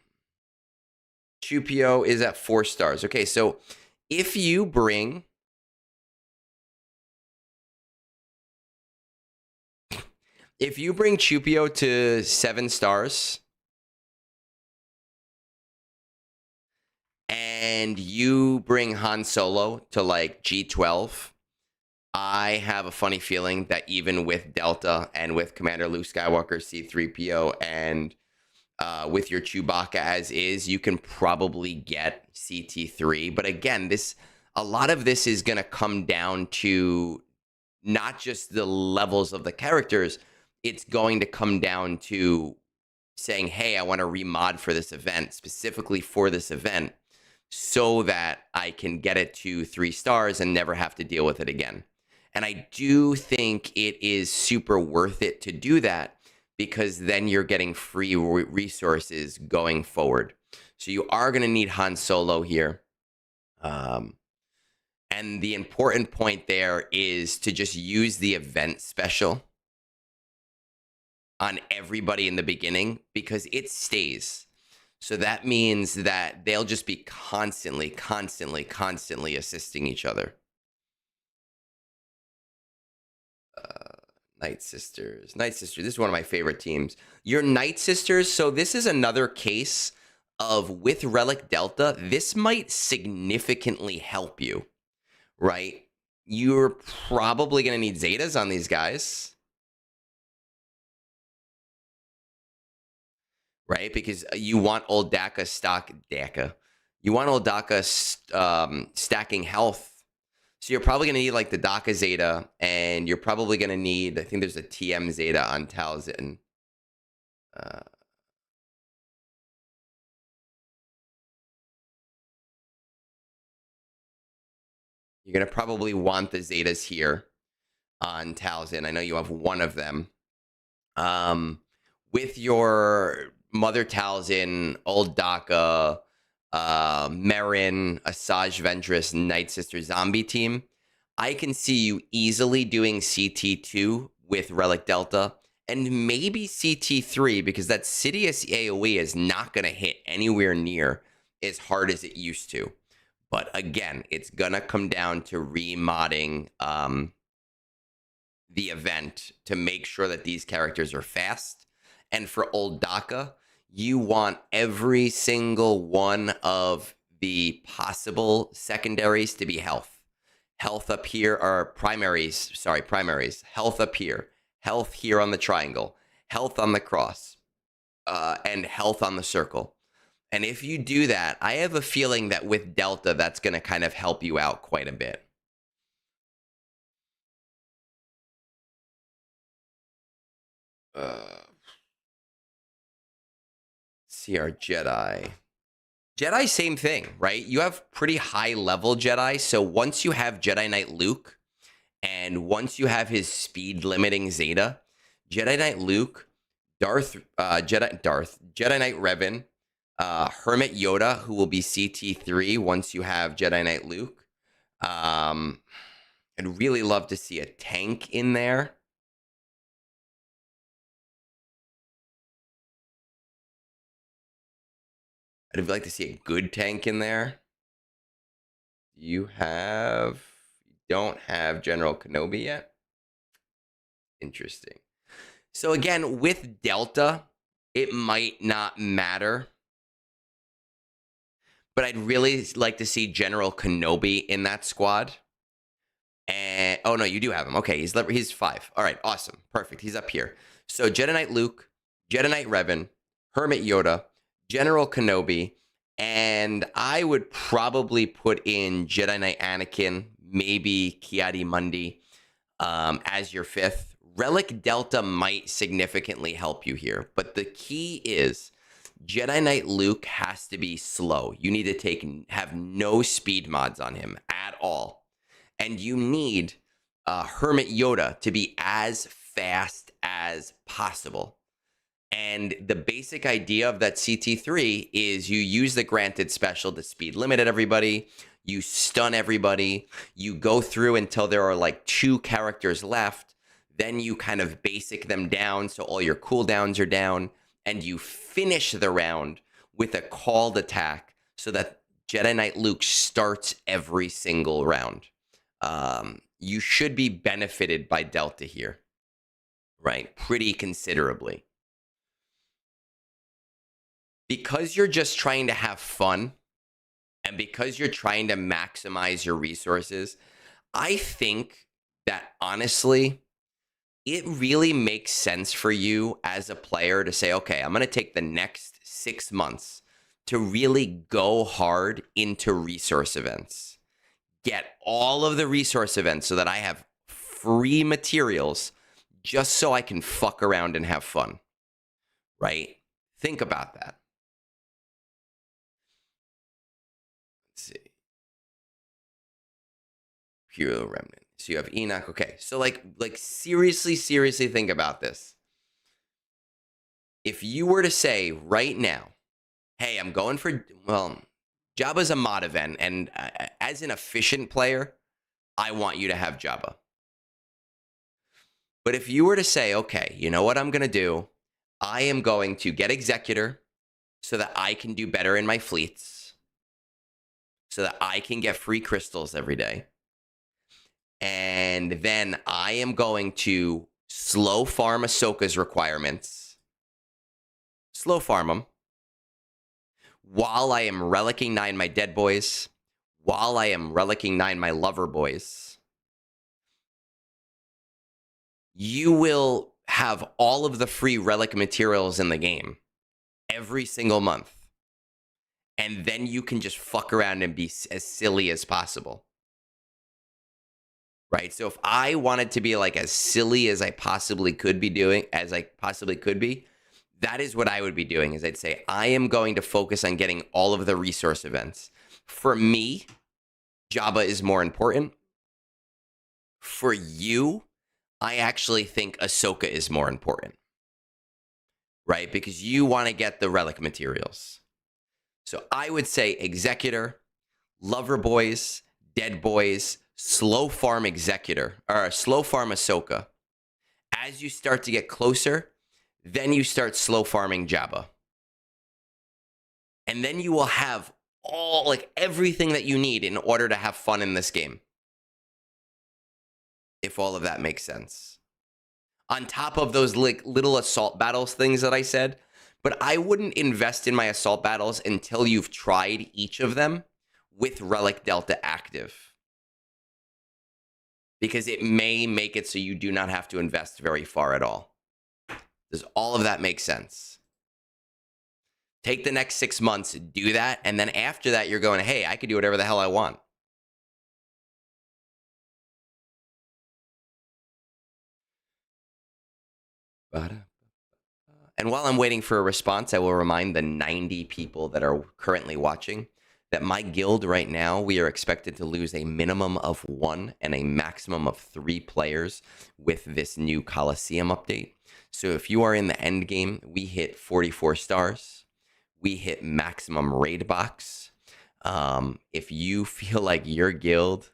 Chupio is at 4 stars. Okay, so if you bring... If you bring Chupio to 7 stars... and you bring Han Solo to like G12, I have a funny feeling that even with Delta and with Commander Luke Skywalker C-3PO and with your Chewbacca as is, you can probably get CT3. But again, a lot of this is going to come down to not just the levels of the characters. It's going to come down to saying, hey, I want to remod for this event, specifically for this event, so that I can get it to 3 stars and never have to deal with it again. And I do think it is super worth it to do that, because then you're getting free resources going forward. So you are going to need Han Solo here. And the important point there is to just use the event special on everybody in the beginning, because it stays. So that means that they'll just be constantly assisting each other. Night Sisters. Night Sisters, this is one of my favorite teams. Your Night Sisters, so this is another case of, with Relic Delta, this might significantly help you, right? You're probably going to need Zetas on these guys. Right, because you want old Daka You want old Daka stacking health. So you're probably going to need like the Daka Zeta, and you're probably going to need, I think there's a TM Zeta on Talzin. You're going to probably want the Zetas here on Talzin. I know you have one of them. With your Mother Talzin, Old Daka, Marin, Asajj Ventress, Night Sister Zombie team, I can see you easily doing CT2 with Relic Delta, and maybe CT3, because that Sidious AoE is not going to hit anywhere near as hard as it used to. But again, it's going to come down to remodding the event to make sure that these characters are fast. And for Old Daka, you want every single one of the possible secondaries to be health. Health up here, or primaries. Health up here. Health here on the triangle. Health on the cross. And health on the circle. And if you do that, I have a feeling that with Delta, that's going to kind of help you out quite a bit. See our Jedi. Jedi, same thing, right? You have pretty high level Jedi. So once you have Jedi Knight Luke, and once you have his speed limiting Zeta, Jedi Knight Luke, Jedi Knight Revan, Hermit Yoda, who will be CT3 once you have Jedi Knight Luke. I'd really love to see a tank in there. I'd like to see a good tank in there. You don't have General Kenobi yet? Interesting. So again, with Delta, it might not matter. But I'd really like to see General Kenobi in that squad. And oh no, you do have him. Okay, he's 5. All right, awesome. Perfect. He's up here. So Jedi Knight Luke, Jedi Knight Revan, Hermit Yoda, General Kenobi, and I would probably put in Jedi Knight Anakin, maybe Ki-Adi-Mundi as your 5th. Relic Delta might significantly help you here, but the key is Jedi Knight Luke has to be slow. You need to have no speed mods on him at all. And you need Hermit Yoda to be as fast as possible. And the basic idea of that CT3 is you use the granted special to speed limit at everybody. You stun everybody. You go through until there are like 2 characters left. Then you kind of basic them down so all your cooldowns are down. And you finish the round with a called attack so that Jedi Knight Luke starts every single round. You should be benefited by Delta here, right? Pretty considerably. Because you're just trying to have fun and because you're trying to maximize your resources, I think that honestly, it really makes sense for you as a player to say, okay, I'm going to take the next 6 months to really go hard into resource events. Get all of the resource events so that I have free materials just so I can fuck around and have fun, right? Think about that. Let's see. Pure Remnant. So you have Enoch. Okay. So like seriously think about this. If you were to say right now, hey, I'm going for, well, Jabba's a mod event. And as an efficient player, I want you to have Jabba. But if you were to say, okay, you know what I'm going to do? I am going to get Executor so that I can do better in my fleets. So that I can get free crystals every day. And then I am going to slow farm Ahsoka's requirements. Slow farm them. While I am relicking 9 my dead boys. While I am relicking 9 my lover boys. You will have all of the free relic materials in the game. Every single month. And then you can just fuck around and be as silly as possible. Right? So if I wanted to be like as silly as I possibly could be doing, that is what I would be doing, is I'd say, I am going to focus on getting all of the resource events. For me, Jabba is more important. For you, I actually think Ahsoka is more important. Right? Because you want to get the relic materials. So I would say Executor, Lover Boys, Dead Boys, slow farm Executor, or slow farm Ahsoka. As you start to get closer, then you start slow farming Jabba. And then you will have all, like, everything that you need in order to have fun in this game. If all of that makes sense. On top of those like little assault battles things that I said, but I wouldn't invest in my assault battles until you've tried each of them with Relic Delta active. Because it may make it so you do not have to invest very far at all. Does all of that make sense? Take the next 6 months, do that, and then after that, you're going, hey, I could do whatever the hell I want. And while I'm waiting for a response, I will remind the 90 people that are currently watching that my guild right now, we are expected to lose a minimum of 1 and a maximum of 3 players with this new Coliseum update. So if you are in the end game, we hit 44 stars. We hit maximum raid box. If you feel like your guild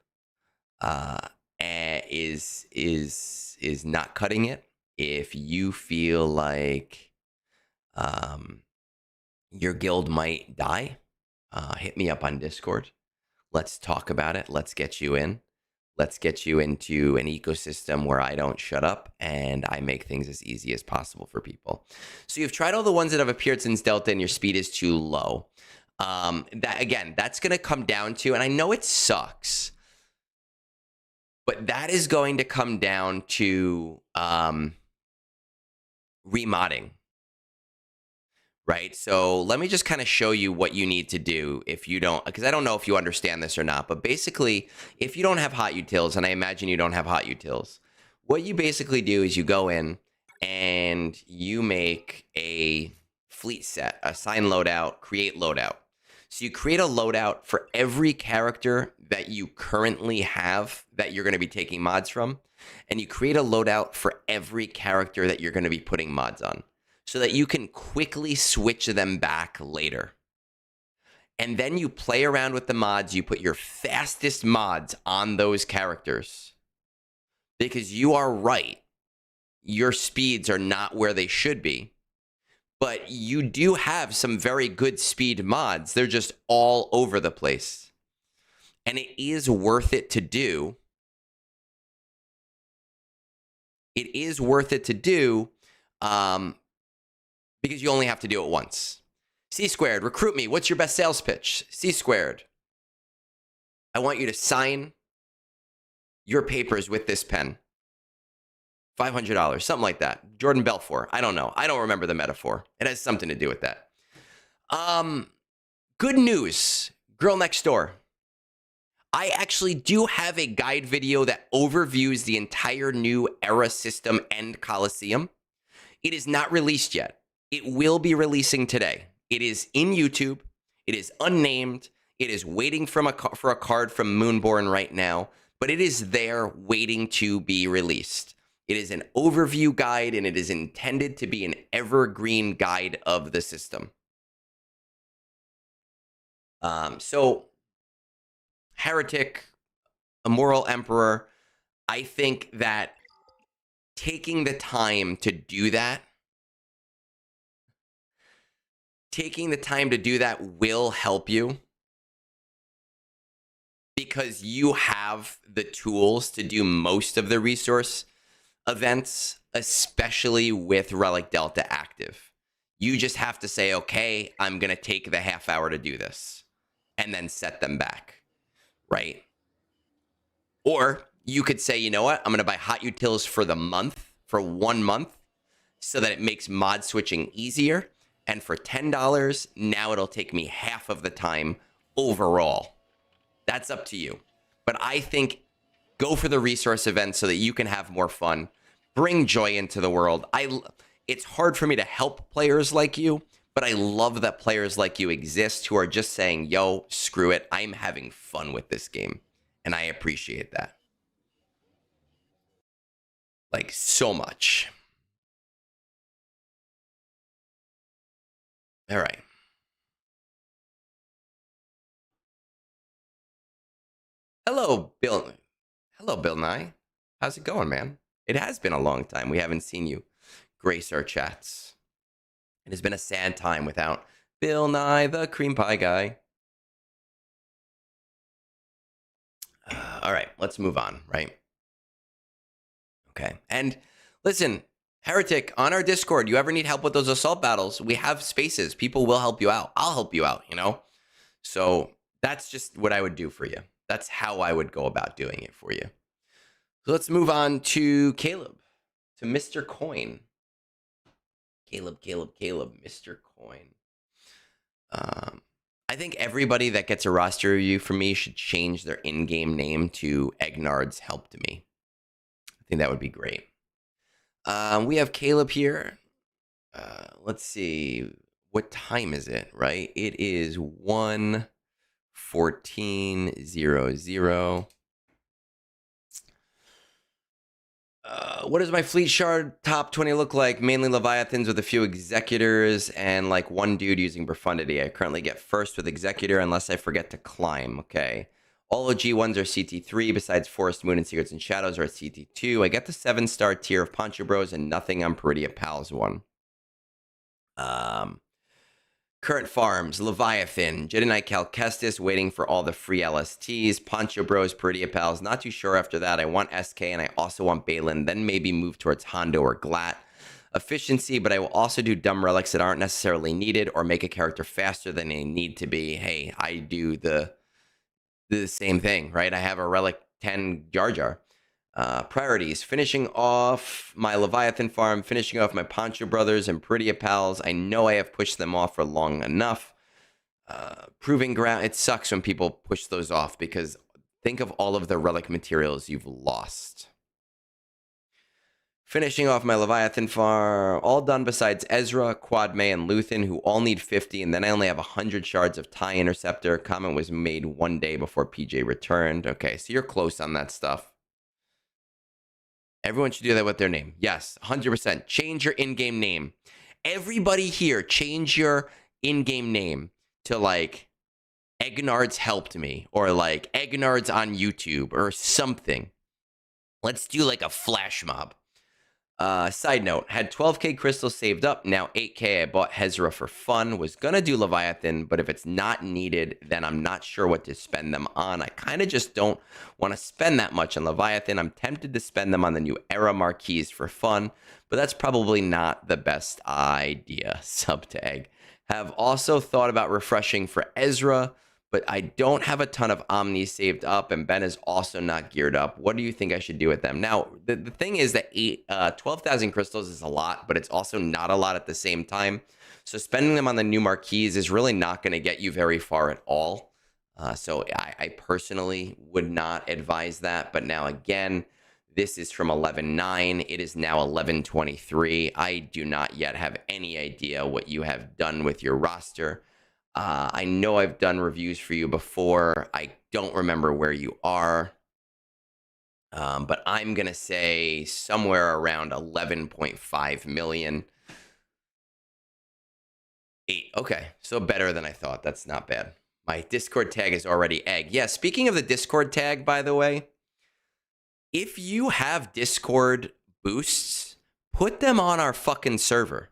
is not cutting it, if you feel like your guild might die, hit me up on Discord. Let's talk about it. Let's get you in. Let's get you into an ecosystem where I don't shut up and I make things as easy as possible for people. So you've tried all the ones that have appeared since Delta and your speed is too low. That's going to come down to, and I know it sucks, but that is going to come down to remodding. Right? So let me just kind of show you what you need to do if you don't, because I don't know if you understand this or not, but basically, if you don't have hot utils, and I imagine you don't have hot utils, what you basically do is you go in and you make a fleet set, assign loadout, create loadout. So you create a loadout for every character that you currently have that you're going to be taking mods from, and you create a loadout for every character that you're going to be putting mods on, so that you can quickly switch them back later. And then you play around with the mods. You put your fastest mods on those characters. Because you are right. Your speeds are not where they should be. But you do have some very good speed mods. They're just all over the place. And it is worth it to do. It is worth it to do because you only have to do it once. C Squared, recruit me. What's your best sales pitch? C Squared, I want you to sign your papers with this pen. $500, something like that. Jordan Belfort. I don't know. I don't remember the metaphor. It has something to do with that. Good news, girl next door. I actually do have a guide video that overviews the entire new era system and Coliseum. It is not released yet. It will be releasing today. It is in YouTube. It is unnamed. It is waiting for a card from Moonborn right now, but it is there waiting to be released. It is an overview guide, and it is intended to be an evergreen guide of the system. So Heretic, Immoral Emperor, I think that taking the time to do that, will help you because you have the tools to do most of the resource events, especially with Relic Delta active. You just have to say, okay, I'm going to take the half hour to do this and then set them back. Right? Or you could say, you know what? I'm going to buy hot utils for the month, for 1 month, so that it makes mod switching easier. And for $10, now it'll take me half of the time overall. That's up to you. But I think go for the resource event so that you can have more fun. Bring joy into the world. It's hard for me to help players like you, but I love that players like you exist who are just saying, yo, screw it. I'm having fun with this game. And I appreciate that. Like, so much. All right. Hello, Bill. Hello, Bill Nye. How's it going, man? It has been a long time. We haven't seen you grace our chats. It has been a sad time without Bill Nye, the cream pie guy. All right, let's move on, right? Okay, and listen, Heretic, on our Discord, you ever need help with those assault battles, we have spaces. People will help you out. I'll help you out, you know? So that's just what I would do for you. That's how I would go about doing it for you. So let's move on to Caleb, to Mr. Coin. Caleb, Mr. Coin. I think everybody that gets a roster review from me should change their in-game name to Egnards Help to Me. I think that would be great. We have Caleb here. Let's see. What time is it, right? It is 1:14:00. What does my fleet shard top 20 look like? Mainly Leviathans with a few executors and like one dude using profundity. I currently get first with executor unless I forget to climb. Okay. All OG ones are CT3 besides Forest Moon and Secrets and Shadows are at CT2. I get the 7-star tier of Poncho Bros and nothing on Peridia Pals one. Current farms, Leviathan, Jedi Knight Calcestis, waiting for all the free LSTs, Poncho Bros, Peridia Pals, not too sure after that. I want SK and I also want Balin, then maybe move towards Hondo or Glatt. Efficiency, but I will also do dumb relics that aren't necessarily needed or make a character faster than they need to be. Hey, I do the same thing, right? I have a relic 10 Jar Jar. Priorities, finishing off my Leviathan farm, finishing off my Poncho Brothers and Peridia Pals. I know I have pushed them off for long enough. Proving ground, it sucks when people push those off because think of all of the relic materials you've lost. Finishing off my Leviathan farm, all done besides Ezra, Quadme, and Luthen, who all need 50, and then I only have 100 shards of TIE Interceptor. Comment was made 1 day before PJ returned. Okay, so you're close on that stuff. Everyone should do that with their name. Yes, 100%. Change your in-game name. Everybody here, change your in-game name to like Egnards helped me, or like Egnards on YouTube or something. Let's do like a flash mob. Side note, had 12k crystals saved up, now 8k. I bought Hezra for fun, was gonna do Leviathan, but if it's not needed, then I'm not sure what to spend them on. I kind of just don't want to spend that much on Leviathan. I'm tempted to spend them on the new era marquees for fun, but that's probably not the best idea. Sub to Egg. Have also thought about refreshing for Ezra, but I don't have a ton of Omni saved up, and Ben is also not geared up. What do you think I should do with them? Now, the thing is that 12,000 crystals is a lot, but it's also not a lot at the same time. So spending them on the new marquees is really not going to get you very far at all. So I personally would not advise that. But now, again, this is from 11.9. It is now 11.23. I do not yet have any idea what you have done with your roster. I know I've done reviews for you before. I don't remember where you are. But I'm going to say somewhere around 11.5 million. 8. Okay, so better than I thought. That's not bad. My Discord tag is already Egg. Yeah, speaking of the Discord tag, by the way, if you have Discord boosts, put them on our fucking server.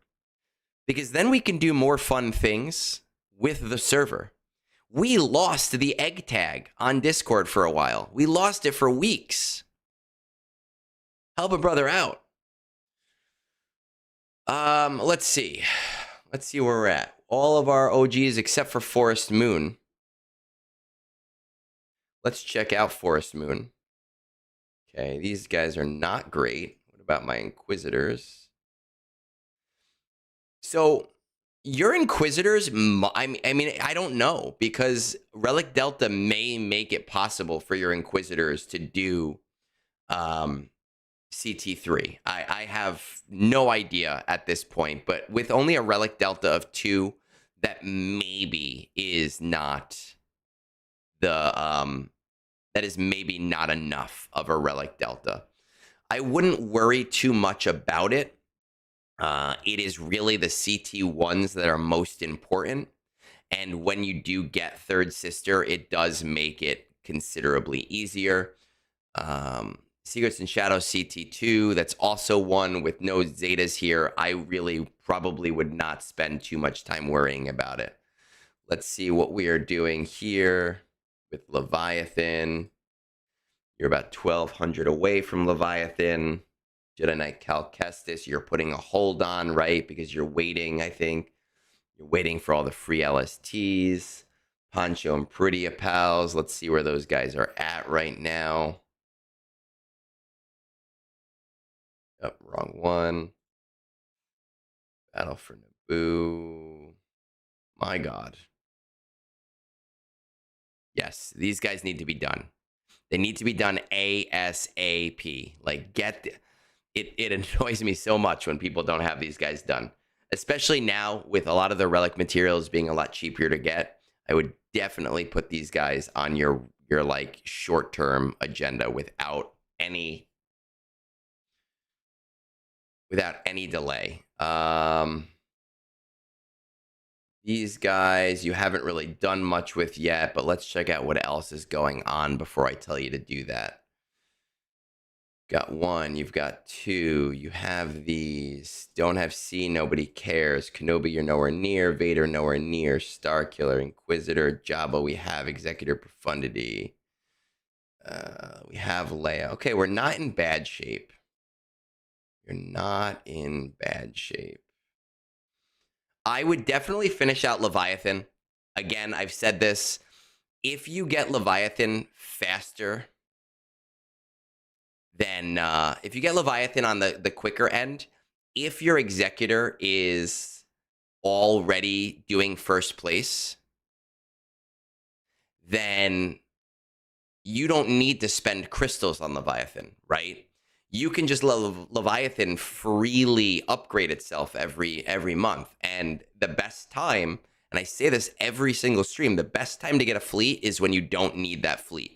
Because then we can do more fun things with the server. We lost the egg tag on Discord for a while. We lost it for weeks. Help a brother out. Let's see. Let's see where we're at. All of our OGs except for Forest Moon. Let's check out Forest Moon. Okay, these guys are not great. What about my Inquisitors? So your Inquisitors, I mean, I don't know, because Relic Delta may make it possible for your Inquisitors to do CT3. I have no idea at this point, but with only a Relic Delta of 2, that maybe is not the that is maybe not enough of a Relic Delta. I wouldn't worry too much about it. It is really the CT1s that are most important. And when you do get Third Sister, it does make it considerably easier. Secrets and Shadows CT2, that's also one with no Zetas here. I really probably would not spend too much time worrying about it. Let's see what we are doing here with Leviathan. You're about 1,200 away from Leviathan. Jedi Knight Cal Kestis, you're putting a hold on, right? Because you're waiting, I think. You're waiting for all the free LSTs. Poncho and Pretty Pals. Let's see where those guys are at right now. Oh, wrong one. Battle for Naboo. My God. Yes, these guys need to be done. They need to be done ASAP. Like, it annoys me so much when people don't have these guys done. Especially now with a lot of the relic materials being a lot cheaper to get. I would definitely put these guys on your like short-term agenda without any delay. These guys you haven't really done much with yet, but let's check out what else is going on before I tell you to do that. Got 1, you've got 2, you have these. Don't have C, nobody cares. Kenobi, you're nowhere near. Vader, nowhere near. Starkiller, Inquisitor, Jabba, we have. Executor Profundity. We have Leia. Okay, we're not in bad shape. You're not in bad shape. I would definitely finish out Leviathan. Again, I've said this. If you get Leviathan faster, then if you get Leviathan on the quicker end, if your Executor is already doing first place, then you don't need to spend crystals on Leviathan, right? You can just let Leviathan freely upgrade itself every month. And the best time, and I say this every single stream, the best time to get a fleet is when you don't need that fleet.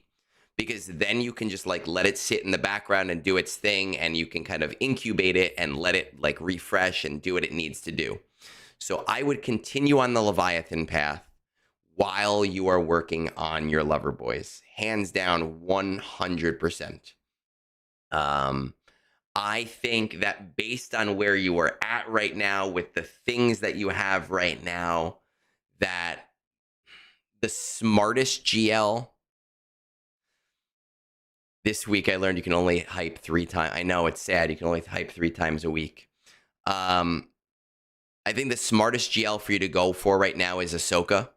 Because then you can just like let it sit in the background and do its thing, and you can kind of incubate it and let it like refresh and do what it needs to do. So I would continue on the Leviathan path while you are working on your lover boys. Hands down, 100%. I think that based on where you are at right now with the things that you have right now, that the smartest GL this week, I learned you can only hype 3 times. I know it's sad. You can only hype 3 times a week. I think the smartest GL for you to go for right now is Ahsoka.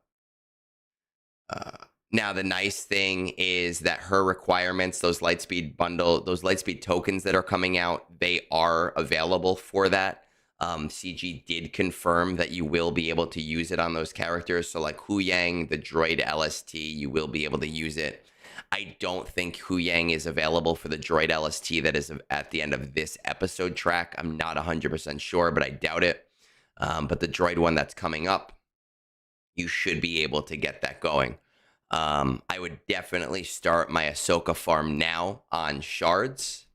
Now, the nice thing is that her requirements, those Lightspeed bundle, those Lightspeed tokens that are coming out, they are available for that. CG did confirm that you will be able to use it on those characters. So like Hu Yang, the droid LST, you will be able to use it. I don't think Hu Yang is available for the droid LST that is at the end of this episode track. I'm not 100% sure, but I doubt it. But the droid one that's coming up, you should be able to get that going. I would definitely start my Ahsoka farm now on shards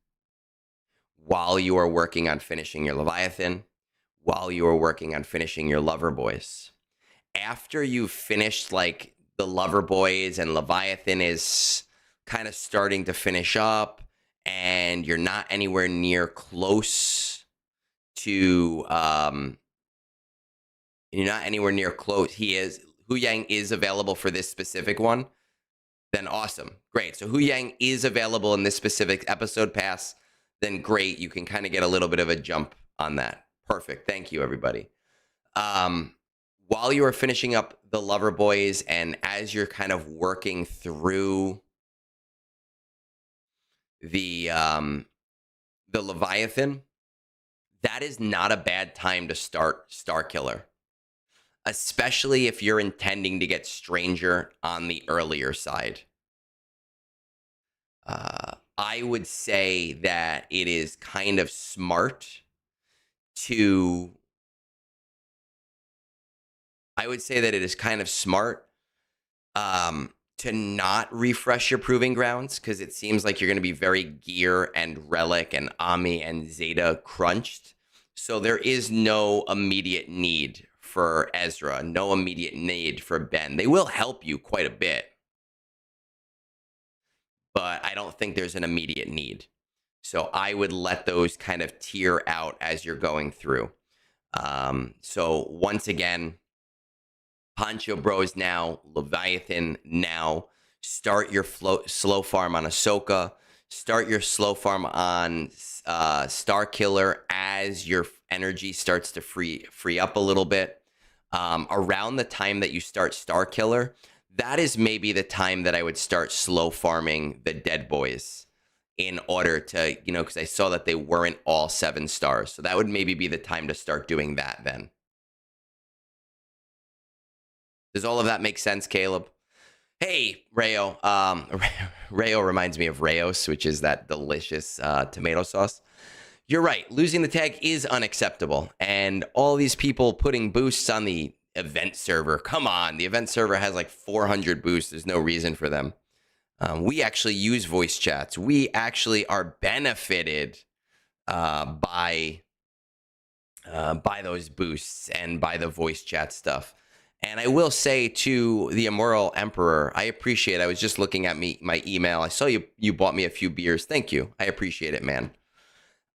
while you are working on finishing your Leviathan, while you are working on finishing your lover boys. After you've finished like the lover boys and Leviathan is kind of starting to finish up and you're not anywhere near close to Hu Yang is available for this specific one, then awesome. Great. So Hu Yang is available in this specific episode pass, then great. You can kind of get a little bit of a jump on that. Perfect. Thank you, everybody. While you are finishing up the lover boys and as you're kind of working through the Leviathan, that is not a bad time to start Star Killer, especially if you're intending to get Stranger on the earlier side. I would say that it is kind of smart to... to not refresh your Proving Grounds, because it seems like you're going to be very Gear and Relic and Ami and Zeta crunched. So there is no immediate need for Ezra, no immediate need for Ben. They will help you quite a bit, but I don't think there's an immediate need. So I would let those kind of tier out as you're going through. So once again, Poncho Bros now, Leviathan now. Start your slow farm on Ahsoka. Start your slow farm on Star Killer as your energy starts to free up a little bit. Around the time that you start Star Killer, that is maybe the time that I would start slow farming the dead boys in order to, because I saw that they weren't all 7 stars. So that would maybe be the time to start doing that then. Does all of that make sense, Caleb? Hey, Rayo. Rayo reminds me of Rayos, which is that delicious tomato sauce. You're right. Losing the tag is unacceptable. And all these people putting boosts on the event server. Come on. The event server has like 400 boosts. There's no reason for them. We actually use voice chats. We actually are benefited by those boosts and by the voice chat stuff. And I will say to the Immoral Emperor, I appreciate it. I was just looking at my email. I saw you bought me a few beers. Thank you. I appreciate it, man.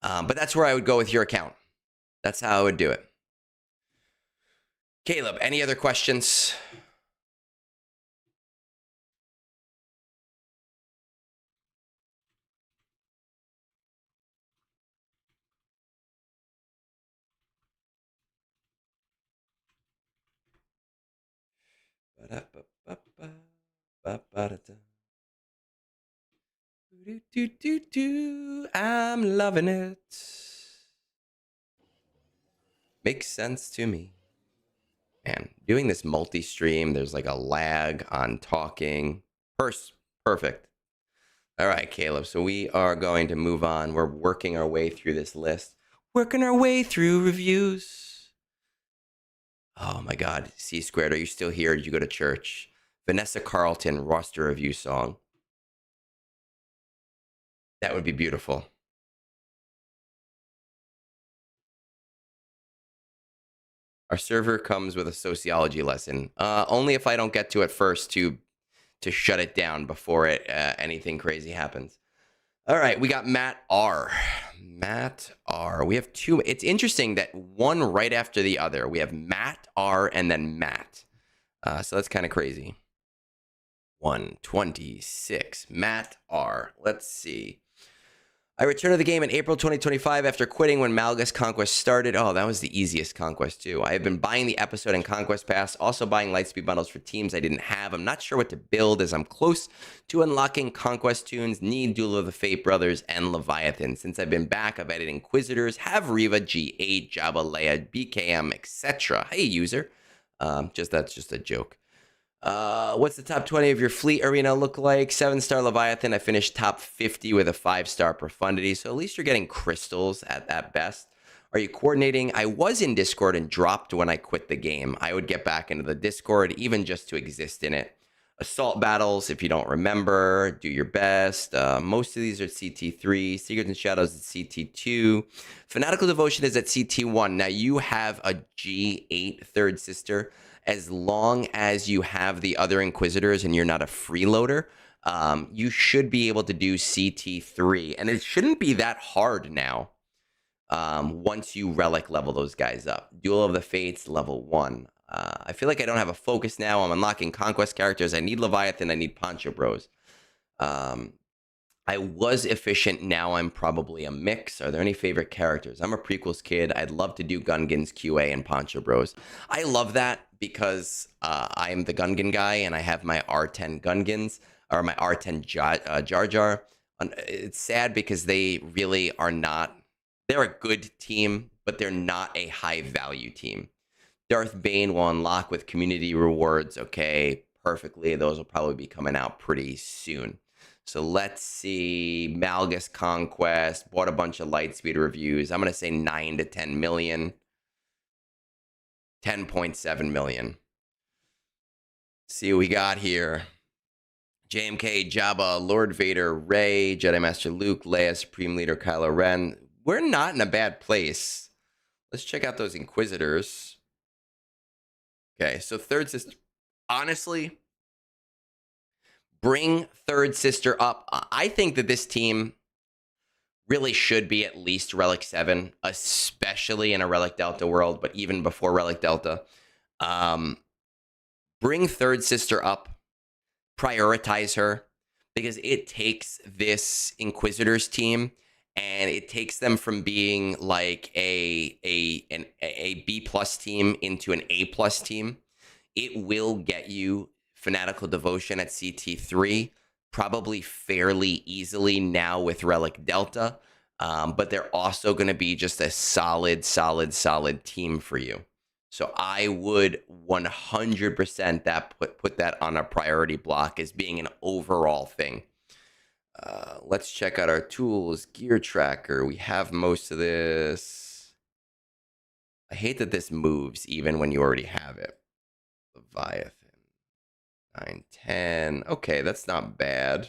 But that's where I would go with your account. That's how I would do it. Caleb, any other questions? I'm loving it. Makes sense to me. Man, doing this multi-stream, there's like a lag on talking. Perfect. All right, Caleb. So we are going to move on. We're working our way through this list. Working our way through reviews. Oh my God. C Squared, are you still here? Did you go to church? Vanessa Carlton roster review song. That would be beautiful. Our server comes with a sociology lesson. Only if I don't get to it first to shut it down before anything crazy happens. All right, we got Mattr. Mattr. We have two. It's interesting that one right after the other. We have Mattr and then Matt. So that's kind of crazy. 126. Mattr. Let's see. I returned to the game in April 2025 after quitting when Malgus Conquest started. Oh, that was the easiest conquest, too. I have been buying the episode and Conquest Pass, also buying Lightspeed bundles for teams I didn't have. I'm not sure what to build as I'm close to unlocking Conquest tunes, need Duel of the Fate Brothers, and Leviathan. Since I've been back, I've added Inquisitors, have Riva, G8, Jabba, Leia, BKM, etc. Hey, user. That's just a joke. What's the top 20 of your fleet arena look like? 7-star Leviathan. I finished top 50 with a 5-star Profundity. So at least you're getting crystals at best. Are you coordinating? I was in Discord and dropped when I quit the game. I would get back into the Discord even just to exist in it. Assault battles, if you don't remember, do your best. Most of these are at CT3. Secrets and Shadows at CT2. Fanatical Devotion is at CT1. Now you have a G8 third sister. As long as you have the other Inquisitors and you're not a freeloader, you should be able to do CT3. And it shouldn't be that hard now once you relic level those guys up. Duel of the Fates, level 1. I feel like I don't have a focus now. I'm unlocking Conquest characters. I need Leviathan. I need Poncho Bros. I was efficient. Now I'm probably a mix. Are there any favorite characters? I'm a prequels kid. I'd love to do Gungans, QA, and Poncho Bros. I love that because I'm the Gungan guy and I have my R10 Gungans or my R10 Jar Jar. It's sad because they really are not. They're a good team, but they're not a high value team. Darth Bane will unlock with community rewards. Okay, perfectly. Those will probably be coming out pretty soon. So let's see. Malgus Conquest. Bought a bunch of Lightspeed reviews. I'm going to say 9 to 10 million. 10.7 million. See what we got here. JMK, Jabba, Lord Vader, Rey, Jedi Master Luke, Leia, Supreme Leader Kylo Ren. We're not in a bad place. Let's check out those Inquisitors. Okay, so third sister. Honestly, bring third sister up. I think that this team really should be at least Relic 7, especially in a Relic Delta world, but even before Relic Delta. Bring third sister up. Prioritize her, because it takes this Inquisitors team and it takes them from being like a B+ team into an A+ team. It will get you Fanatical Devotion at CT3 probably fairly easily now with Relic Delta, but they're also going to be just a solid team for you. So I would 100% put that on a priority block as being an overall thing. Let's check out our tools. Gear tracker. We have most of this. I hate that this moves even when you already have it. Leviathan. 9, 10. Okay, that's not bad.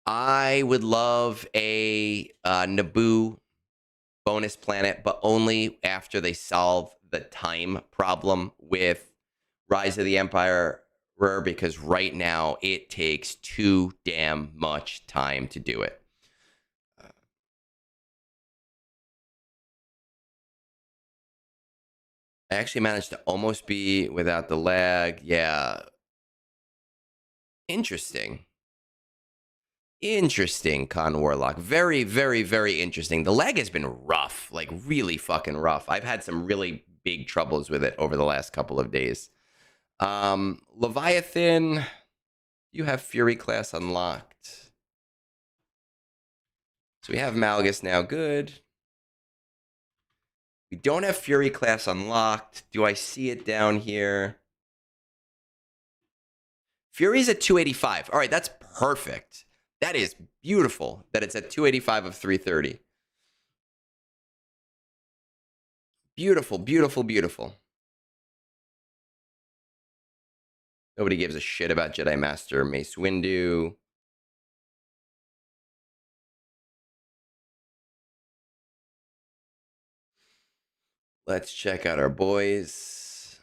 I would love a Naboo bonus planet, but only after they solve the time problem with Rise of the Empire, because right now it takes too damn much time to do it. I actually managed to almost be without the lag. Yeah. Interesting. Interesting, Con Warlock. Very, very, very interesting. The lag has been rough, like really fucking rough. I've had some really big troubles with it over the last couple of days. Leviathan, you have Fury class unlocked. So we have Malgus now. Good. We don't have Fury class unlocked. Do I see it down here? Fury's at 285. All right, that's perfect. That is beautiful that it's at 285 of 330. Beautiful, beautiful, beautiful. Nobody gives a shit about Jedi Master Mace Windu. Let's check out our boys.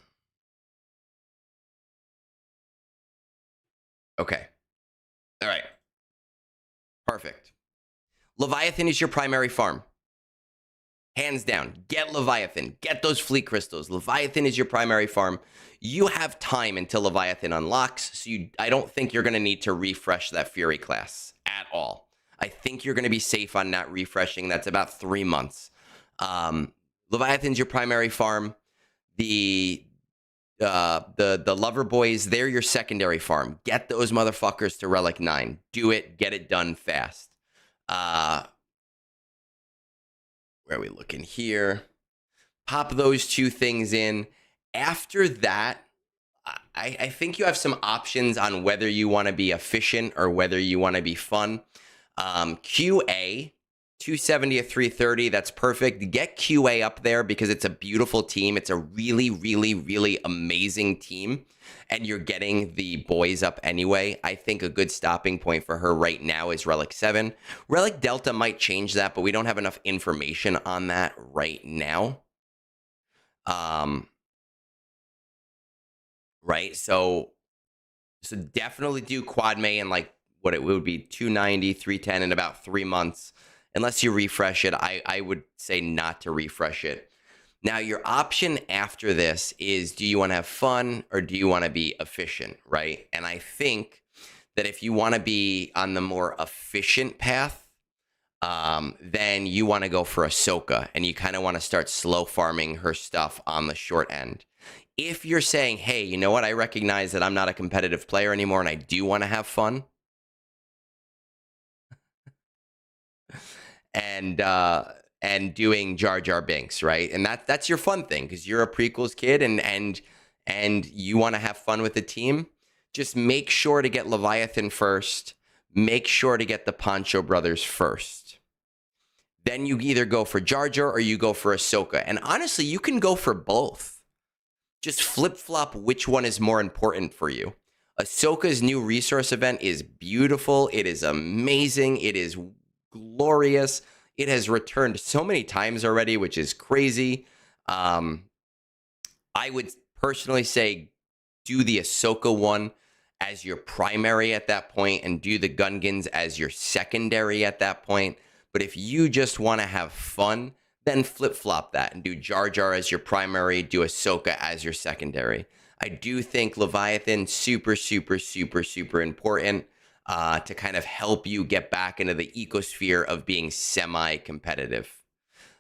Okay. All right. Perfect. Leviathan is your primary farm. Hands down. Get Leviathan. Get those fleet crystals. Leviathan is your primary farm. You have time until Leviathan unlocks, so I don't think you're going to need to refresh that Fury class at all. I think you're going to be safe on not refreshing. That's about 3 months. Leviathan's your primary farm. The lover boys, they're your secondary farm. Get those motherfuckers to Relic 9. Do it. Get it done fast. Where are we looking here? Pop those 2 things in. After that, I think you have some options on whether you want to be efficient or whether you want to be fun. QA, 270 to 330, that's perfect. Get QA up there because it's a beautiful team. It's a really, really, really amazing team. And you're getting the boys up anyway. I think a good stopping point for her right now is Relic 7. Relic Delta might change that, but we don't have enough information on that right now. Right, so definitely do Quad May in like what it would be 290, 310 in about 3 months. Unless you refresh it, I would say not to refresh it. Now, your option after this is, do you want to have fun or do you want to be efficient, right? And I think that if you want to be on the more efficient path, then you want to go for Ahsoka and you kind of want to start slow farming her stuff on the short end. If you're saying, hey, you know what? I recognize that I'm not a competitive player anymore and I do want to have fun. And doing Jar Jar Binks, right? And that's your fun thing because you're a prequels kid and you want to have fun with the team. Just make sure to get Leviathan first. Make sure to get the Poncho brothers first. Then you either go for Jar Jar or you go for Ahsoka. And honestly, you can go for both. Just flip-flop which one is more important for you. Ahsoka's new resource event is beautiful. It is amazing. It is glorious. It has returned so many times already, which is crazy. I would personally say do the Ahsoka one as your primary at that point and do the Gungans as your secondary at that point. But if you just want to have fun, then flip-flop that and do Jar Jar as your primary, do Ahsoka as your secondary. I do think Leviathan super, super, super, super important to kind of help you get back into the ecosphere of being semi-competitive.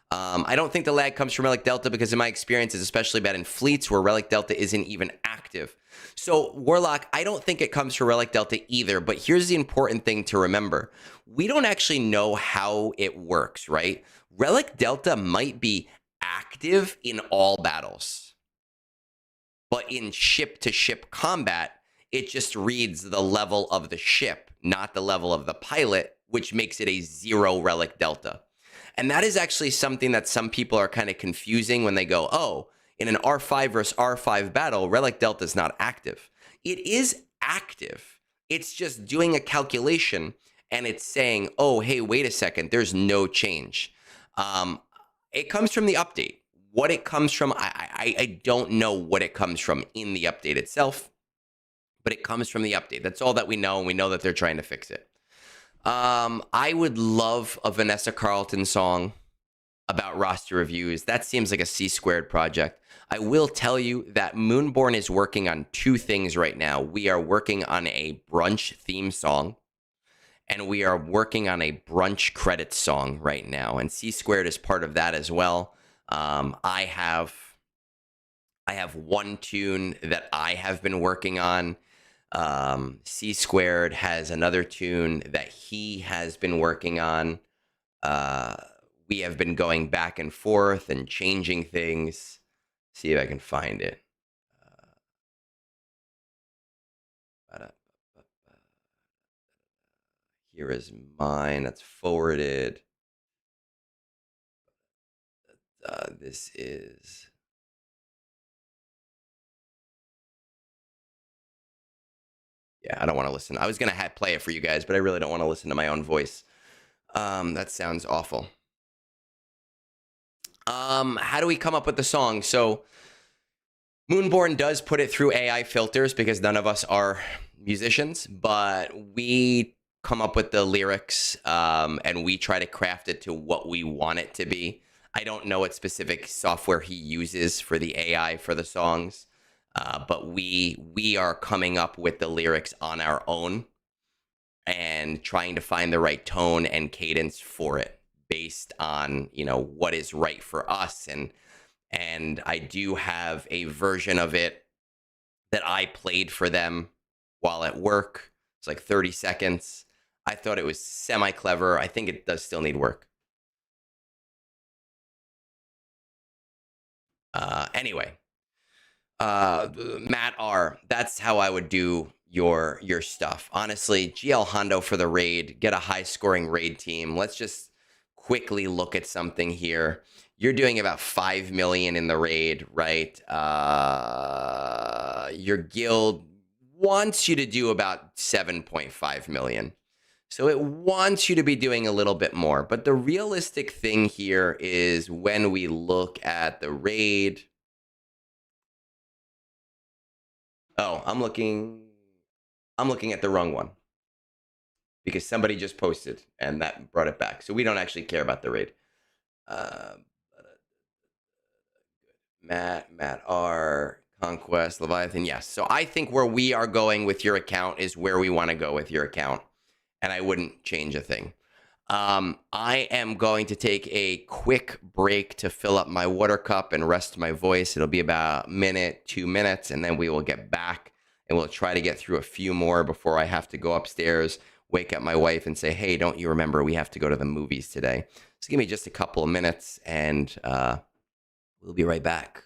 I don't think the lag comes from Relic Delta because in my experience is especially bad in fleets where Relic Delta isn't even active. So Warlock, I don't think it comes from Relic Delta either, but here's the important thing to remember. We don't actually know how it works, right? Relic Delta might be active in all battles, but in ship-to-ship combat, it just reads the level of the ship, not the level of the pilot, which makes it a 0 Relic Delta. And that is actually something that some people are kind of confusing when they go, oh, in an R5 versus R5 battle, Relic Delta is not active. It is active. It's just doing a calculation and it's saying, oh, hey, wait a second, there's no change. It comes from the update. What it comes from, I don't know what it comes from in the update itself, but it comes from the update. That's all that we know, and we know that they're trying to fix it. I would love a Vanessa Carlton song about roster reviews. That seems like a C-squared project. I will tell you that Moonborn is working on 2 things right now. We are working on a Brunch theme song, and we are working on a Brunch credits song right now, and C-squared is part of that as well. I have 1 tune that I have been working on. C-squared has another tune that he has been working on. We have been going back and forth and changing things. See if I can find it. Here is mine. That's forwarded. This is... Yeah, I don't want to listen. I was going to play it for you guys, but I really don't want to listen to my own voice. That sounds awful. How do we come up with the song? So Moonborn does put it through AI filters because none of us are musicians, but we come up with the lyrics and we try to craft it to what we want it to be. I don't know what specific software he uses for the AI for the songs, but we are coming up with the lyrics on our own and trying to find the right tone and cadence for it based on, you know, what is right for us. And I do have a version of it that I played for them while at work. It's like 30 seconds. I thought it was semi-clever. I think it does still need work. Anyway, Mattr, that's how I would do your stuff. Honestly, GL Hondo for the raid, get a high scoring raid team. Let's just quickly look at something here. You're doing about 5 million in the raid, right? Your guild wants you to do about 7.5 million. So it wants you to be doing a little bit more. But the realistic thing here is when we look at the raid. Oh, I'm looking at the wrong one because somebody just posted and that brought it back. So we don't actually care about the raid. Mattr, Conquest, Leviathan. Yes. So I think where we are going with your account is where we want to go with your account. And I wouldn't change a thing. I am going to take a quick break to fill up my water cup and rest my voice. It'll be about a minute, 2 minutes, and then we will get back and we'll try to get through a few more before I have to go upstairs, wake up my wife and say, hey, don't you remember we have to go to the movies today? So give me just a couple of minutes and we'll be right back.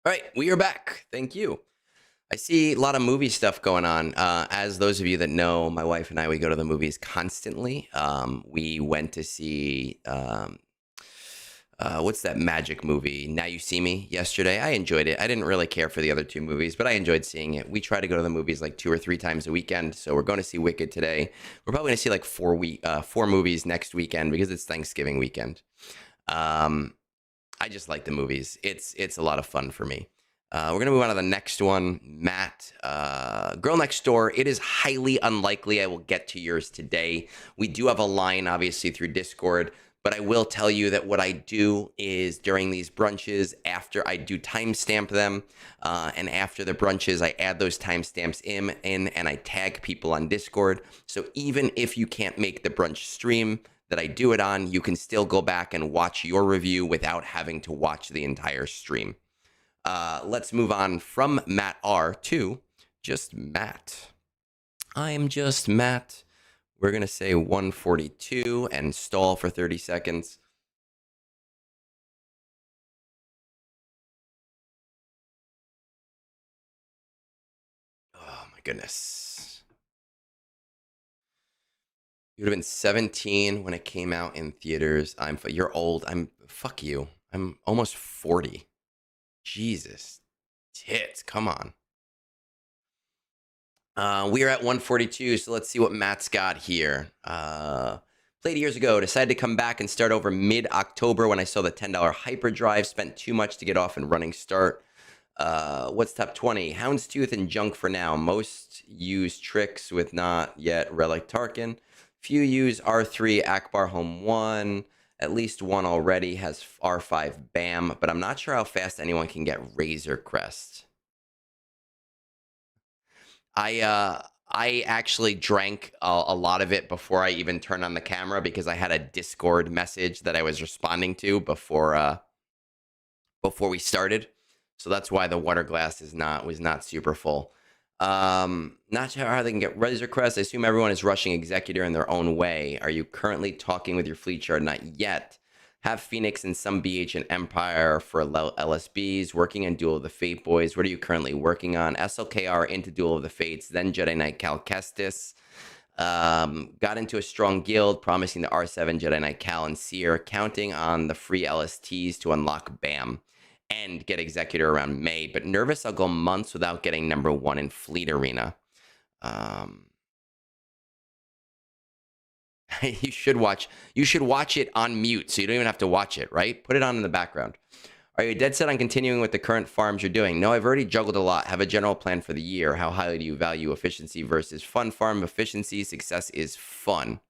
All right, we are back. Thank you. I see a lot of movie stuff going on. As those of you that know, my wife and I, we go to the movies constantly. We went to see what's that magic movie? Now You See Me yesterday. I enjoyed it. I didn't really care for the other two movies, but I enjoyed seeing it. We try to go to the movies like 2 or 3 times a weekend. So we're going to see Wicked today. We're probably going to see like 4 movies next weekend because it's Thanksgiving weekend. I just like the movies. It's a lot of fun for me. We're going to move on to the next one. Matt, Girl Next Door. It is highly unlikely I will get to yours today. We do have a line, obviously, through Discord. But I will tell you that what I do is during these brunches, after I do timestamp them, and after the brunches, I add those timestamps in and I tag people on Discord. So even if you can't make the brunch stream that I do it on, you can still go back and watch your review without having to watch the entire stream. Let's move on from Matt R to just Matt. I'm just Matt. We're going to say 142 and stall for 30 seconds. Oh, my goodness. You would have been 17 when it came out in theaters. You're old. Fuck you. I'm almost 40. Jesus. Tits. Come on. We are at 142, so let's see what Matt's got here. Played years ago, decided to come back and start over mid-October when I saw the $10 hyperdrive, spent too much to get off and running start. What's top 20? Houndstooth and Junk for now. Most use tricks with not yet Relic Tarkin. Few use R3 Akbar Home 1. At least one already has R5 BAM, but I'm not sure how fast anyone can get Razor Crest. I actually drank a lot of it before I even turned on the camera because I had a Discord message that I was responding to before we started. So that's why the water glass was not super full. Not sure how they can get Razor Crest. I assume everyone is rushing Executor in their own way. Are you currently talking with your fleet chart? Not yet. Have Phoenix and some BH and Empire for LSBs, working on Duel of the Fate Boys. What are you currently working on? SLKR into Duel of the Fates, then Jedi Knight Cal Kestis. Got into a strong guild, promising the R7 Jedi Knight Cal and Seer, counting on the free LSTs to unlock BAM and get Executor around May. But nervous I'll go months without getting #1 in Fleet Arena. You should watch it on mute, so you don't even have to watch it, right? Put it on in the background. Are you dead set on continuing with the current farms you're doing? No, I've already juggled a lot. Have a general plan for the year. How highly do you value efficiency versus fun farm? Efficiency, success is fun.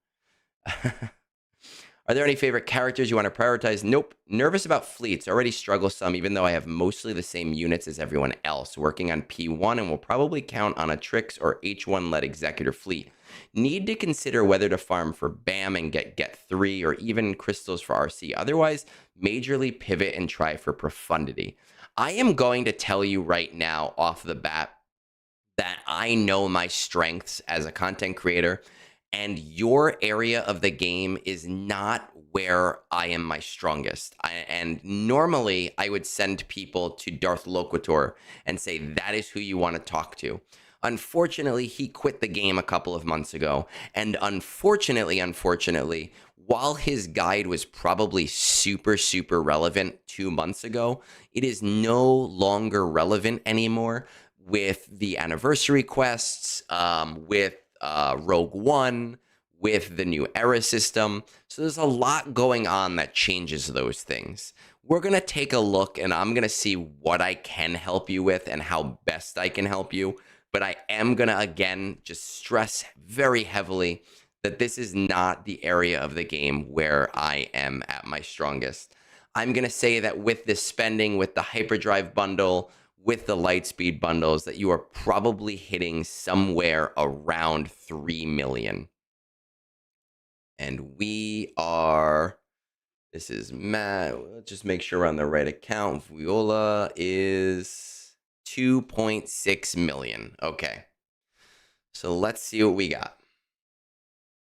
Are there any favorite characters you want to prioritize? Nope. Nervous about fleets. Already struggle some, even though I have mostly the same units as everyone else. Working on P1 and will probably count on a Trix or H1-led Executor fleet. Need to consider whether to farm for BAM and get 3 or even crystals for RC. Otherwise, majorly pivot and try for profundity. I am going to tell you right now off the bat that I know my strengths as a content creator, and your area of the game is not where I am my strongest. And normally I would send people to Darth Loquitur and say, that is who you want to talk to. Unfortunately, he quit the game a couple of months ago. And unfortunately, while his guide was probably super, super relevant 2 months ago, it is no longer relevant anymore with the anniversary quests, with Rogue One, with the new era system. So there's a lot going on that changes those things. We're going to take a look and I'm going to see what I can help you with and how best I can help you. But I am going to, again, just stress very heavily that this is not the area of the game where I am at my strongest. I'm going to say that with this spending, with the hyperdrive bundle, with the lightspeed bundles, that you are probably hitting somewhere around 3 million. And we are, this is Matt, let's just make sure we're on the right account. Viola is 2.6 million. Okay. So let's see what we got.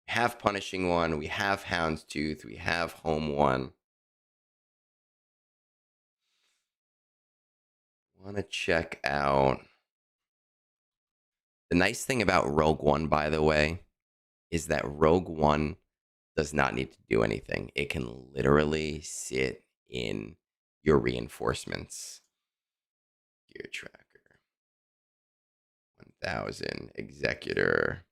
We have Punishing One, we have Houndstooth, we have Home One. Want to check out. The nice thing about Rogue One, by the way, is that Rogue One does not need to do anything. It can literally sit in your reinforcements. Gear tracker, 1000, executor.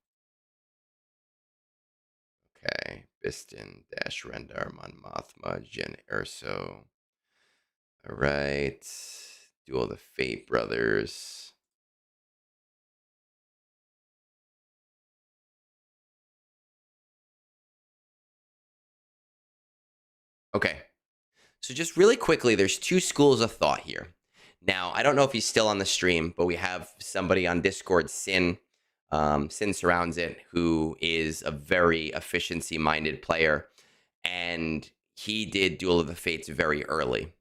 Okay, Biston, Dash Rendar, Mon Mothma, Jyn Erso. All right, Duel of the Fate Brothers. Okay, so just really quickly, there's two schools of thought here. Now, I don't know if he's still on the stream, but we have somebody on Discord, Sin. Sin Surrounds It, who is a very efficiency-minded player, and he did Duel of the Fates very early.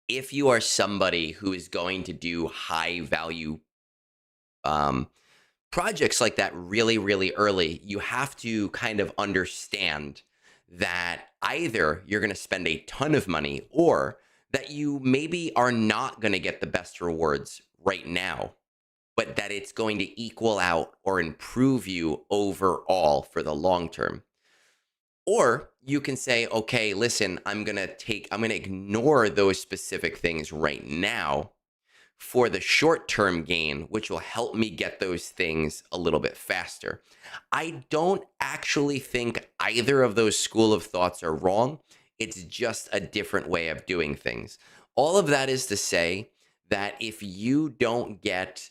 If you are somebody who is going to do high-value projects like that really, really early, you have to kind of understand that either you're going to spend a ton of money or that you maybe are not going to get the best rewards right now, but that it's going to equal out or improve you overall for the long term. Or you can say, okay, listen, I'm going to ignore those specific things right now for the short-term gain, which will help me get those things a little bit faster. I don't actually think either of those school of thoughts are wrong. It's just a different way of doing things. All of that is to say that if you don't get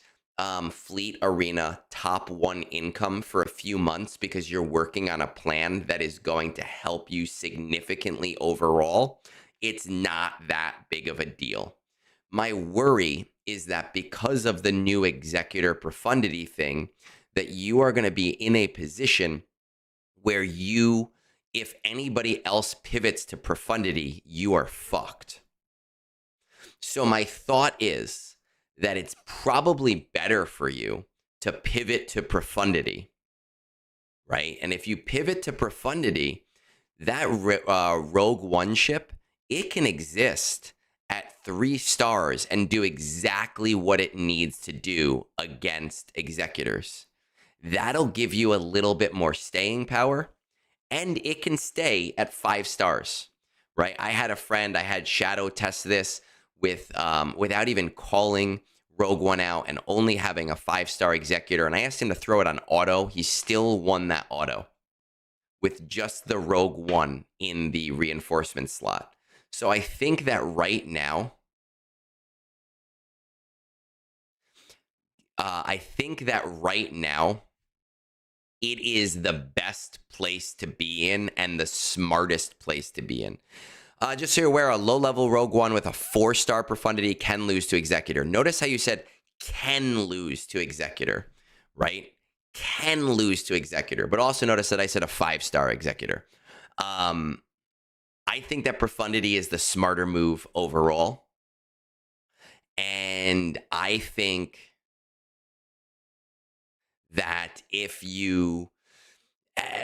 Fleet Arena top 1 income for a few months because you're working on a plan that is going to help you significantly overall, it's not that big of a deal. My worry is that because of the new executor profundity thing, that you are going to be in a position where you, if anybody else pivots to profundity, you are fucked. So my thought is that it's probably better for you to pivot to profundity, right? And if you pivot to profundity, that Rogue One ship, it can exist at 3 stars and do exactly what it needs to do against executors. That'll give you a little bit more staying power, and it can stay at 5 stars, right? I had a friend, I had Shadow test this with without even calling Rogue One out and only having a 5-star executor, and I asked him to throw it on auto. He still won that auto with just the Rogue One in the reinforcement slot. So I think that right now, it is the best place to be in and the smartest place to be in. Just so you're aware, a low-level Rogue One with a 4-star profundity can lose to Executor. Notice how you said can lose to Executor, right? Can lose to Executor. But also notice that I said a 5-star Executor. I think that profundity is the smarter move overall. And I think that if you...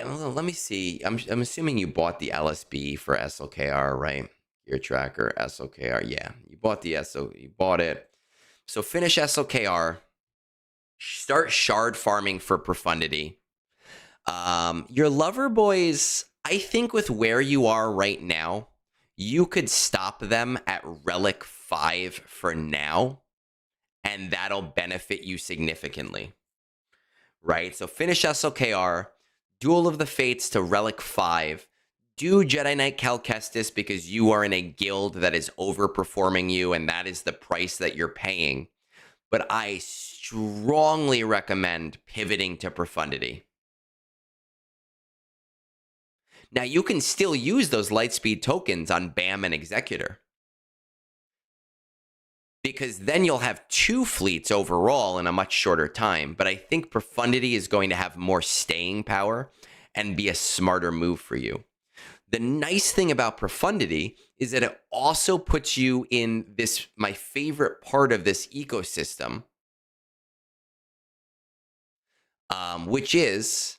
let me see. I'm assuming you bought the LSB for SLKR, right? Your tracker, SLKR. Yeah, you bought you bought it. So finish SLKR. Start shard farming for profundity. Your lover boys, I think with where you are right now, you could stop them at Relic 5 for now, and that'll benefit you significantly. Right? So finish SLKR. Duel of the Fates to Relic 5. Do Jedi Knight Cal Kestis because you are in a guild that is overperforming you and that is the price that you're paying. But I strongly recommend pivoting to profundity. Now, you can still use those Lightspeed tokens on BAM and Executor, because then you'll have 2 fleets overall in a much shorter time. But I think profundity is going to have more staying power and be a smarter move for you. The nice thing about profundity is that it also puts you in this, my favorite part of this ecosystem, which is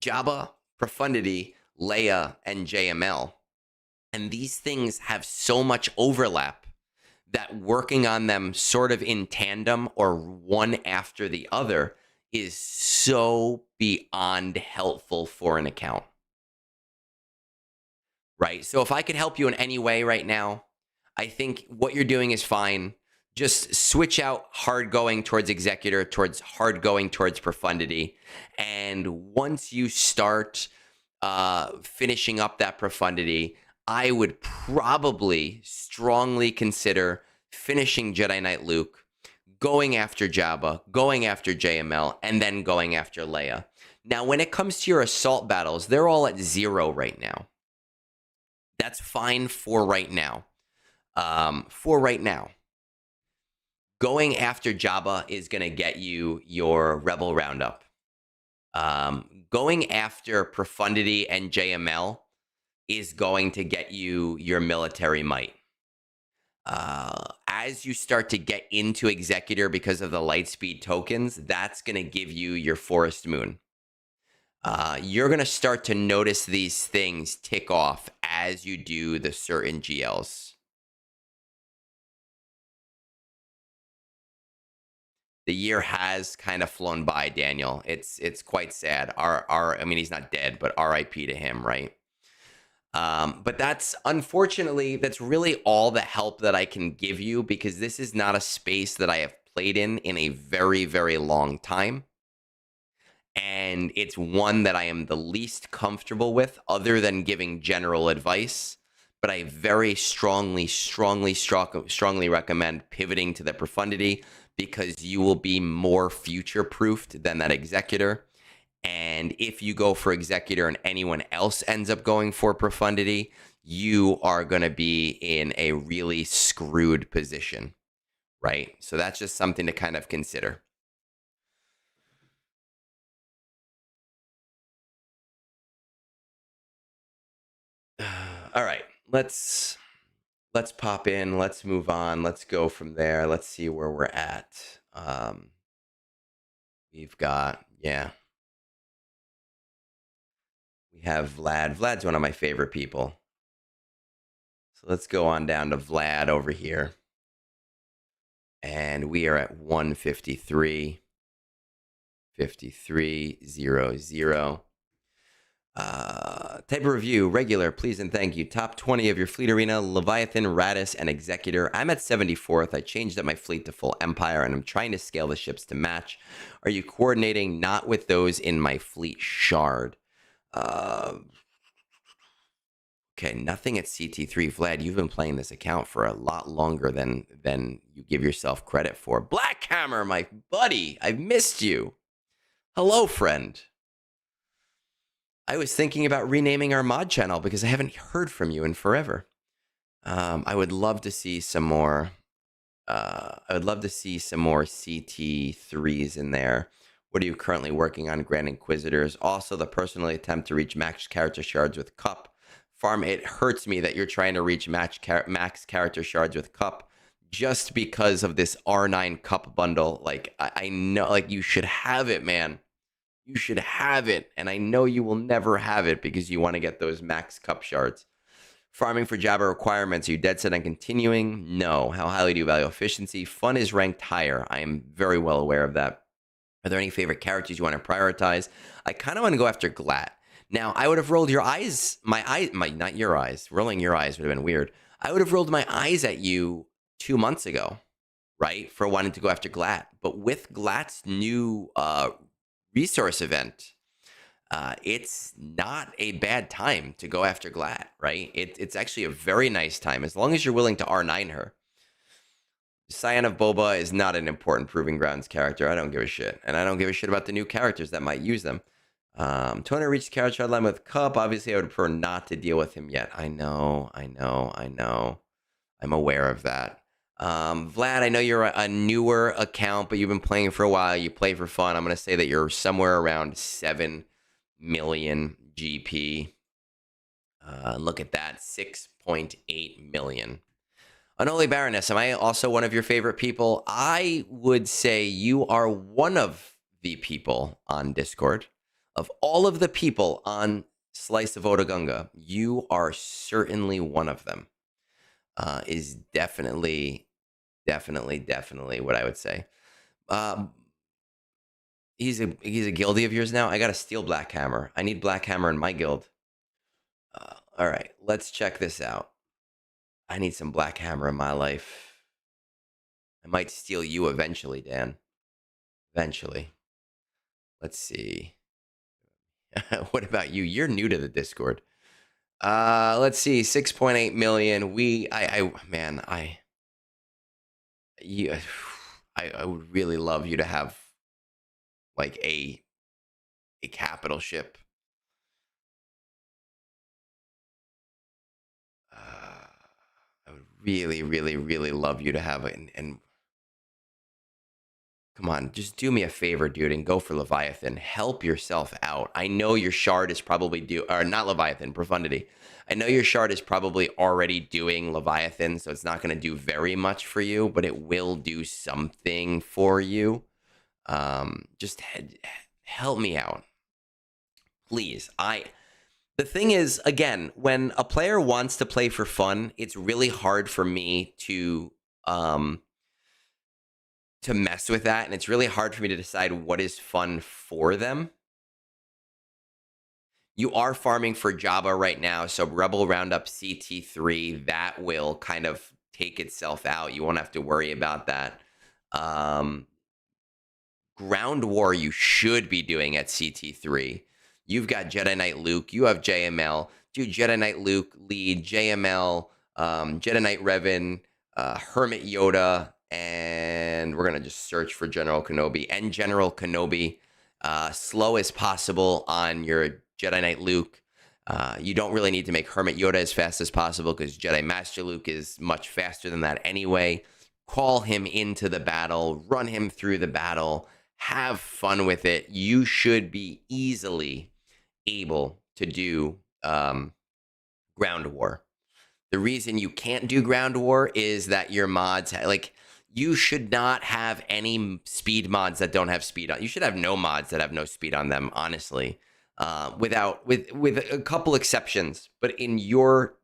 Jabba, profundity, Leia, and JML. And these things have so much overlap that working on them sort of in tandem or one after the other is so beyond helpful for an account. right? So if I could help you in any way right now, I think what you're doing is fine. Just switch out hard going towards executor towards hard going towards profundity. And once you start finishing up that profundity, I would probably strongly consider finishing Jedi Knight Luke, going after Jabba, going after JML, and then going after Leia. Now, when it comes to your assault battles, they're all at 0 right now. That's fine for right now. Going after Jabba is going to get you your Rebel Roundup. Going after Profundity and JML is going to get you your military might. As you start to get into Executor because of the Lightspeed tokens, that's going to give you your Forest Moon. You're going to start to notice these things tick off as you do the certain GLs. The year has kind of flown by, Daniel. It's quite sad. I mean, he's not dead, but RIP to him, right? But that's unfortunately, that's really all the help that I can give you, because this is not a space that I have played in a very, very long time. And it's one that I am the least comfortable with, other than giving general advice. But I very strongly recommend pivoting to the Profundity, because you will be more future-proofed than that Executor. And if you go for Executor and anyone else ends up going for Profundity, you are going to be in a really screwed position, right? So that's just something to kind of consider. All right, let's pop in. Let's move on. Let's go from there. Let's see where we're at. We've got, yeah. We have Vlad. Vlad's one of my favorite people. So let's go on down to Vlad over here. And we are at 153. 5300. Type of review, regular, please and thank you. Top 20 of your fleet arena, Leviathan, Radis, and Executor. I'm at 74th. I changed up my fleet to full Empire, and I'm trying to scale the ships to match. Are you coordinating? Not with those in my fleet shard. Okay, nothing at CT3. Vlad, you've been playing this account for a lot longer than you give yourself credit for. Blackhammer, my buddy, I've missed you. Hello, friend. I was thinking about renaming our mod channel because I haven't heard from you in forever. I would love to see some more. I would love to see some more CT3s in there. What are you currently working on, Grand Inquisitors? Also, the personally attempt to reach max character shards with Cup. Farm, it hurts me that you're trying to reach max character shards with Cup just because of this R9 Cup bundle. Like, I know, like, you should have it, man. You should have it, and I know you will never have it because you want to get those max cup shards. Farming for Jabba requirements. Are you dead set on continuing? No. How highly do you value efficiency? Fun is ranked higher. I am very well aware of that. Are there any favorite characters you want to prioritize? I kind of want to go after Glat. Now, I would have rolled your eyes, not your eyes. Rolling your eyes would have been weird. I would have rolled my eyes at you 2 months ago, right, for wanting to go after Glat. But with Glat's new resource event, it's not a bad time to go after Glad, right? It's actually a very nice time, as long as you're willing to R9 her. Scion of Boba is not an important Proving Grounds character. I don't give a shit. And I don't give a shit about the new characters that might use them. 200 reached character hardline with Cup. Obviously, I would prefer not to deal with him yet. I know. I'm aware of that. Vlad, I know you're a newer account, but you've been playing for a while. You play for fun. I'm going to say that you're somewhere around 7 million GP. Look at that, 6.8 million. Unholy Baroness, am I also one of your favorite people? I would say you are one of the people on Discord. Of all of the people on Slice of Otagunga, you are certainly one of them. Is definitely what I would say. He's a guildie of yours now. I got to steal Blackhammer. I need Blackhammer in my guild. All right, let's check this out. I need some Black Hammer in my life. I might steal you eventually, Dan. Eventually. Let's see. What about you? You're new to the Discord. Let's see. 6.8 million. Man, you, I would really love you to have like a capital ship. I would really, really, really love you to have it. And come on, just do me a favor, dude, and go for Leviathan. Help yourself out. I know your shard is probably or not Leviathan, Profundity. I know your shard is probably already doing Leviathan, so it's not going to do very much for you, but it will do something for you. Just help me out, please. The thing is, again, when a player wants to play for fun, it's really hard for me to mess with that, and it's really hard for me to decide what is fun for them. You are farming for Jabba right now, so Rebel Roundup CT3, that will kind of take itself out. You won't have to worry about that. Ground War you should be doing at CT3. You've got Jedi Knight Luke. You have JML. Dude, Jedi Knight Luke, lead, JML, Jedi Knight Revan, Hermit Yoda, and we're going to just search for General Kenobi. And General Kenobi, slow as possible on your Jedi Knight Luke. You don't really need to make Hermit Yoda as fast as possible because Jedi Master Luke is much faster than that anyway. Call him into the battle, run him through the battle, have fun with it. You should be easily able to do Ground War. The reason you can't do Ground War is that your mods, like, you should not have any speed mods that don't have speed on. You should have no mods that have no speed on them, honestly, with a couple exceptions. But in your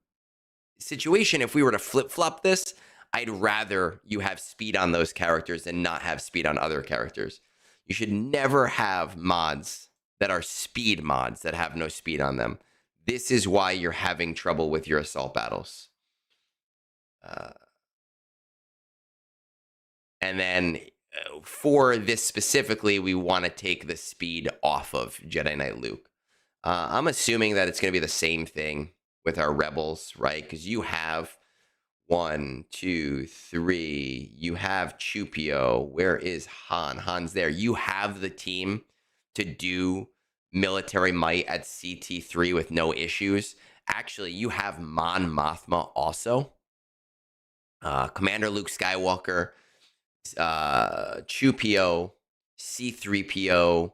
situation, if we were to flip-flop this, I'd rather you have speed on those characters and not have speed on other characters. You should never have mods that are speed mods that have no speed on them. This is why you're having trouble with your assault battles. And then for this specifically, we want to take the speed off of Jedi Knight Luke. I'm assuming that it's going to be the same thing with our rebels, right? Because you have 1, 2, 3. You have Chupio. Where is Han? Han's there. You have the team to do military might at CT3 with no issues. Actually, you have Mon Mothma also. Commander Luke Skywalker, Chupio, C3PO,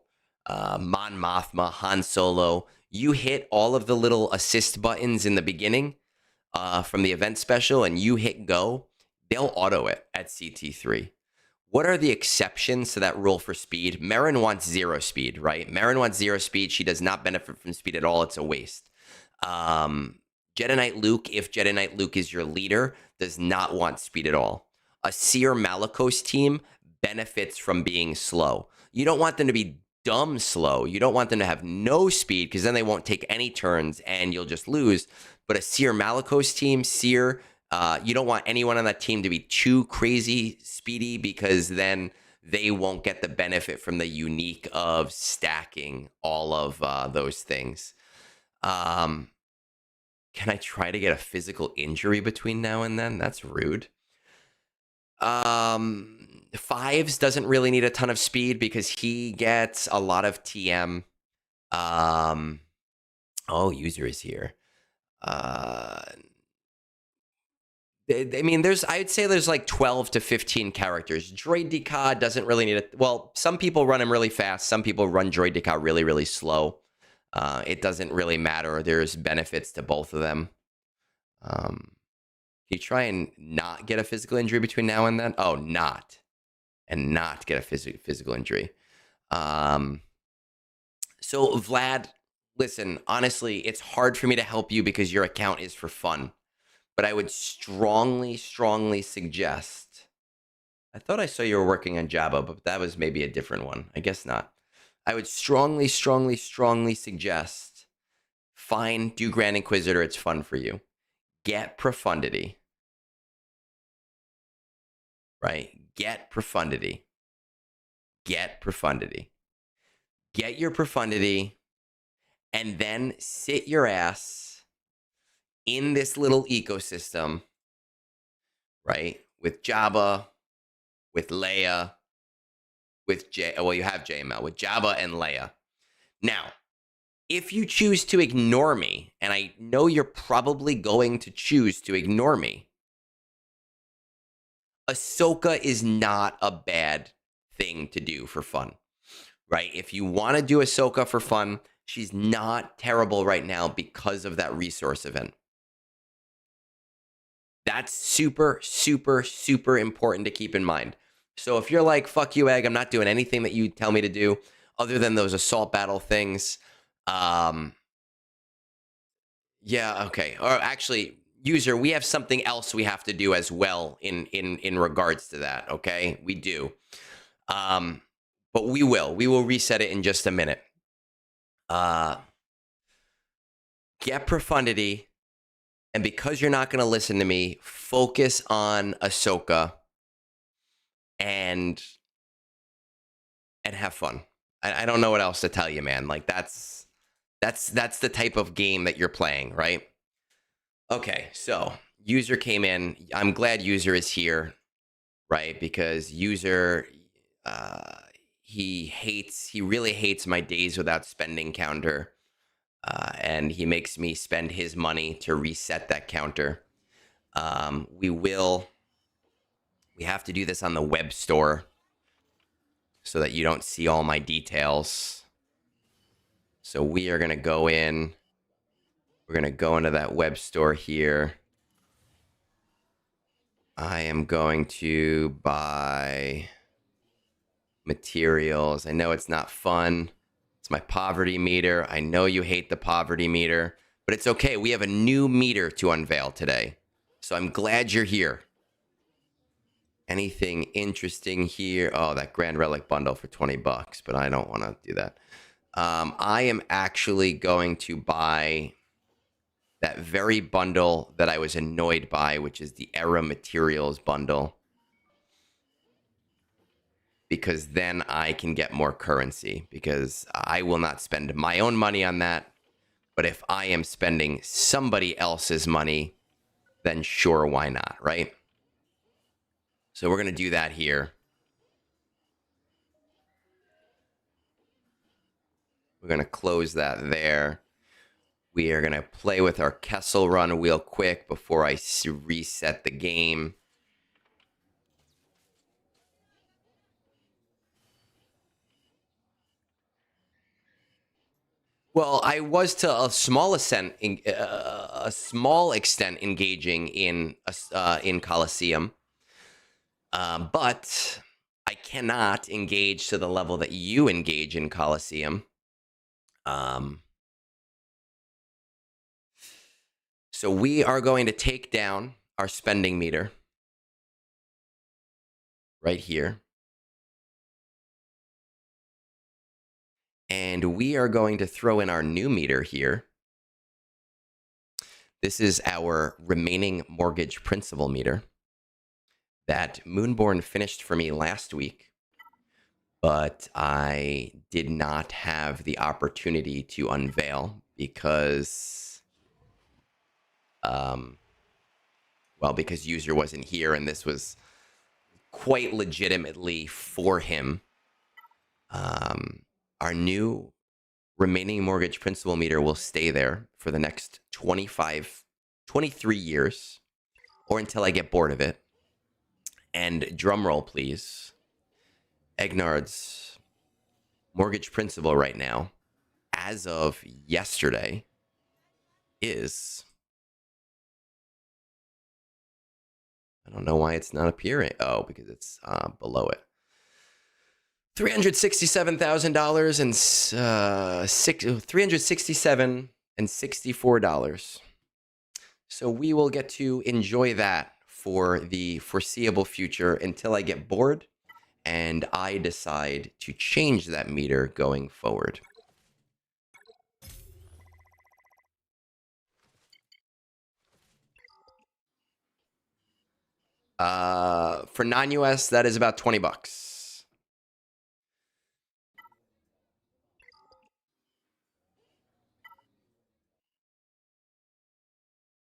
Mon Mothma, Han Solo. You hit all of the little assist buttons in the beginning from the event special and you hit go, they'll auto it at CT3. What are the exceptions to that rule for speed? Marin wants 0 speed, right? Marin wants 0 speed. She does not benefit from speed at all. It's a waste. Jedi Knight Luke, if Jedi Knight Luke is your leader, does not want speed at all. A Seer Malicos team benefits from being slow. You don't want them to be dumb slow. You don't want them to have no speed because then they won't take any turns and you'll just lose. But a Seer Malicos team, Seer, you don't want anyone on that team to be too crazy speedy because then they won't get the benefit from the unique of stacking all of those things. Can I try to get a physical injury between now and then? That's rude. Fives doesn't really need a ton of speed because he gets a lot of TM. Oh, user is here. I mean, I'd say there's like 12 to 15 characters. Droid Decod doesn't really need it. Well, some people run him really fast. Some people run Droid Decod really, really slow. It doesn't really matter. There's benefits to both of them. You try and not get a physical injury between now and then? Oh, not get a physical injury. So Vlad, listen, honestly, it's hard for me to help you because your account is for fun. But I would strongly, strongly suggest. I thought I saw you were working on Jabba, but that was maybe a different one. I guess not. I would strongly, strongly, strongly suggest Fine, do Grand Inquisitor. It's fun for you. Get Profundity. Right? Get Profundity. Get Profundity. Get your Profundity, and then sit your ass in this little ecosystem, right? With Jabba, with Leia, with well, you have JML, with Jabba and Leia. Now, if you choose to ignore me, and I know you're probably going to choose to ignore me, Ahsoka is not a bad thing to do for fun, right? If you want to do Ahsoka for fun, she's not terrible right now because of that resource event. That's super, super, super important to keep in mind. So if you're like, fuck you, Egg, I'm not doing anything that you tell me to do other than those assault battle things. Yeah, okay. Or actually, user, we have something else we have to do as well in regards to that, okay? We do. But we will reset it in just a minute. Get Profundity, and because you're not going to listen to me, focus on Ahsoka and have fun. I don't know what else to tell you, man. Like that's the type of game that you're playing, right? Okay, so user came in. I'm glad user is here, right? Because user, he really hates my days without spending counter. And he makes me spend his money to reset that counter. We have to do this on the web store so that you don't see all my details. So we are going to go in. We're going to go into that web store here. I am going to buy materials. I know it's not fun. It's my poverty meter. I know you hate the poverty meter, but it's okay. We have a new meter to unveil today. So I'm glad you're here. Anything interesting here? Oh, that Grand Relic bundle for $20, but I don't want to do that. I am actually going to buy that very bundle that I was annoyed by, which is the Era Materials bundle, because then I can get more currency, because I will not spend my own money on that. But if I am spending somebody else's money, then sure, why not, right? So we're going to do that here. We're going to close that there. We are going to play with our Kessel Run real quick before I reset the game. Well, I was to a small extent, engaging in Coliseum, but I cannot engage to the level that you engage in Coliseum. So we are going to take down our spending meter right here. And we are going to throw in our new meter here. This is our remaining mortgage principal meter that Moonborn finished for me last week, but I did not have the opportunity to unveil because, because user wasn't here, and this was quite legitimately for him. Our new remaining mortgage principal meter will stay there for the next 23 years, or until I get bored of it. And drum roll, please. Egnards mortgage principal right now, as of yesterday, is... I don't know why it's not appearing. Oh, because it's below it. $367,000 and $367.64. So we will get to enjoy that for the foreseeable future until I get bored and I decide to change that meter going forward. For non-US, that is about 20 bucks.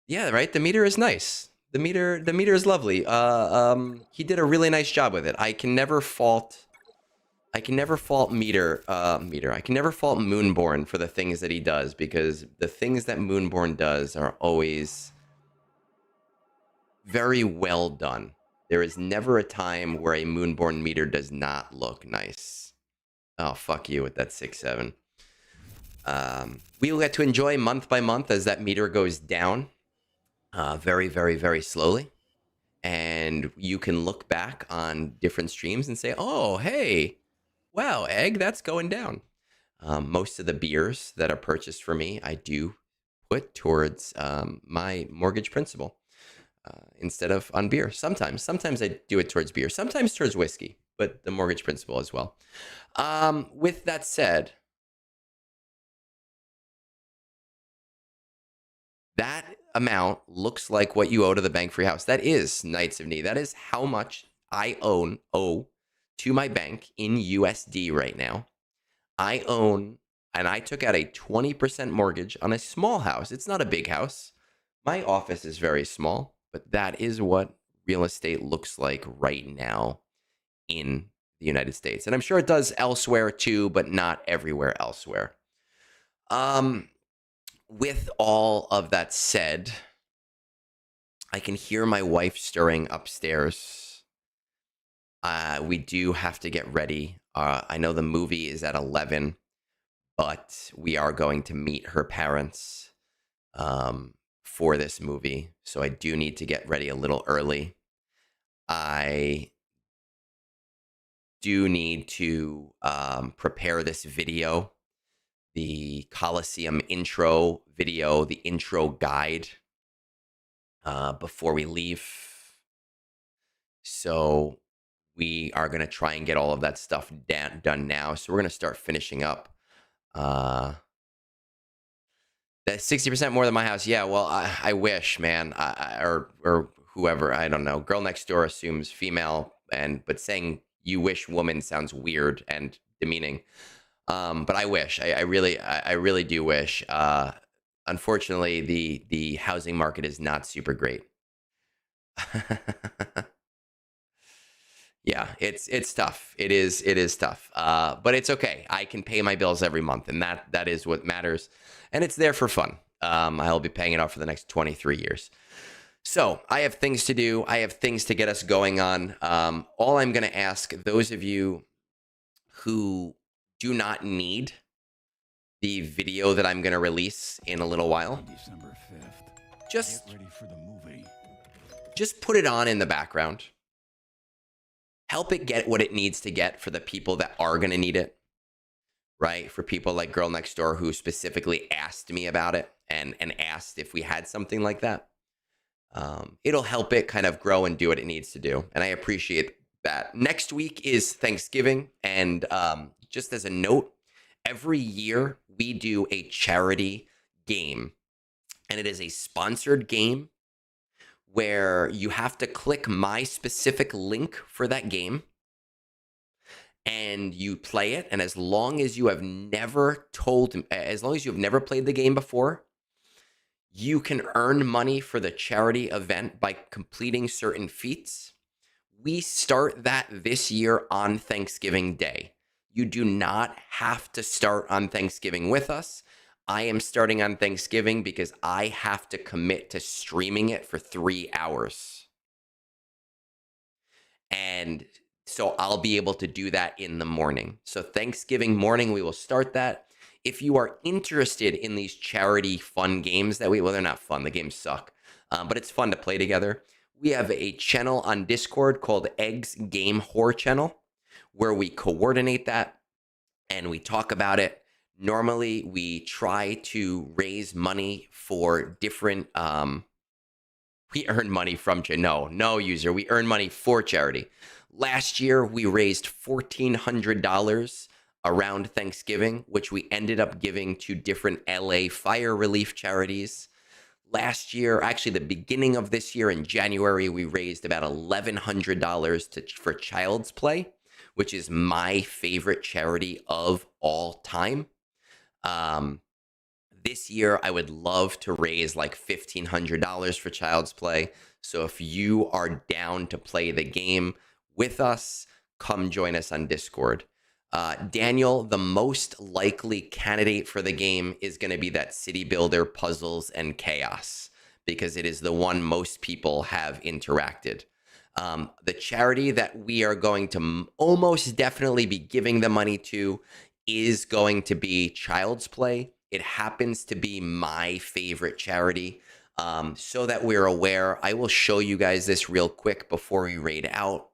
Yeah, right. The meter is nice. The meter is lovely. He did a really nice job with it. I can never fault meter. I can never fault Moonborn for the things that he does, because the things that Moonborn does are always very well done. There is never a time where a Moonborn meter does not look nice. Oh, fuck you with that 6-7. We will get to enjoy month by month as that meter goes down. Very, very, very slowly. And you can look back on different streams and say, oh, hey, wow, Egg, that's going down. Most of the beers that are purchased for me, I do put towards my mortgage principal instead of on beer. Sometimes I do it towards beer, sometimes towards whiskey, but the mortgage principal as well. With that said, that amount looks like what you owe to the bank for your house. That is Knights of Knee. That is how much I owe to my bank in USD right now. I own, and I took out a 20% mortgage on a small house. It's not a big house. My office is very small, but that is what real estate looks like right now in the United States. And I'm sure it does elsewhere too, but not everywhere elsewhere. With all of that said, I can hear my wife stirring upstairs. We do have to get ready. I know the movie is at 11, but we are going to meet her parents for this movie. So I do need to get ready a little early. I do need to prepare this video, the Coliseum intro video, the intro guide, before we leave. So we are going to try and get all of that stuff done now. So we're going to start finishing up. That's 60% more than my house. Yeah, well, I wish, man. Or whoever, I don't know. Girl next door assumes female, but saying you wish woman sounds weird and demeaning. But I wish. I really do wish. Unfortunately, the housing market is not super great. Yeah, it's tough. It is tough. But it's okay. I can pay my bills every month, and that is what matters. And it's there for fun. I'll be paying it off for the next 23 years. So I have things to do. I have things to get us going on. All I'm going to ask those of you who do not need the video that I'm going to release in a little while, December 5th. just Get ready for the movie. just put it on in the background. Help it get what it needs to get for the people that are going to need it, right? For people like Girl Next Door, who specifically asked me about it and asked if we had something like that. It'll help it kind of grow and do what it needs to do. And I appreciate that. Next week is Thanksgiving. And just as a note, every year we do a charity game. And it is a sponsored game where you have to click my specific link for that game. And you play it. And as long as you have never played the game before, you can earn money for the charity event by completing certain feats. We start that this year on Thanksgiving Day. You do not have to start on Thanksgiving with us. I am starting on Thanksgiving because I have to commit to streaming it for 3 hours. And so I'll be able to do that in the morning. So Thanksgiving morning, we will start that. If you are interested in these charity fun games that well, they're not fun. The games suck, but it's fun to play together. We have a channel on Discord called Egg's Game Whore Channel, where we coordinate that and we talk about it. Normally, we try to raise money for different. We earn money from no user. We earn money for charity. Last year, we raised $1,400 around Thanksgiving, which we ended up giving to different LA fire relief charities. last year, actually the beginning of this year in January, we raised about $1,100 for Child's Play, which is my favorite charity of all time. This year, I would love to raise like $1,500 for Child's Play. So if you are down to play the game with us, come join us on Discord. Daniel, the most likely candidate for the game is going to be that City Builder, Puzzles, and Chaos, because it is the one most people have interacted. The charity that we are going to almost definitely be giving the money to is going to be Child's Play. It happens to be my favorite charity. So that we're aware, I will show you guys this real quick before we raid out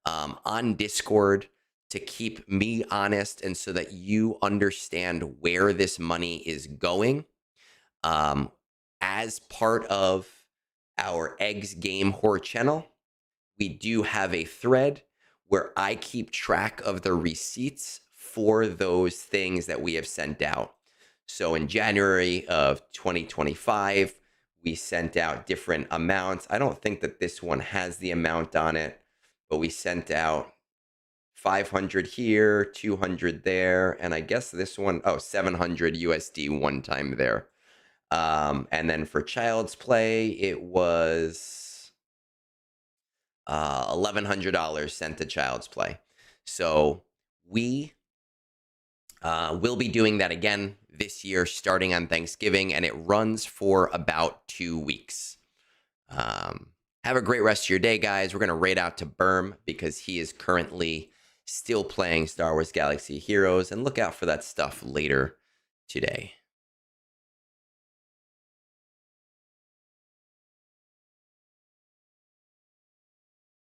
on Discord, to keep me honest and so that you understand where this money is going. As part of our Eggs Game Whore channel, we do have a thread where I keep track of the receipts for those things that we have sent out. So in January of 2025, we sent out different amounts. I don't think that this one has the amount on it, but we sent out 500 here, 200 there, and I guess this one, 700 USD one time there. And then for Child's Play, it was $1,100 sent to Child's Play. So we will be doing that again this year, starting on Thanksgiving, and it runs for about 2 weeks. Have a great rest of your day, guys. We're going to raid out to Berm because he is currently still playing Star Wars Galaxy Heroes, and look out for that stuff later today.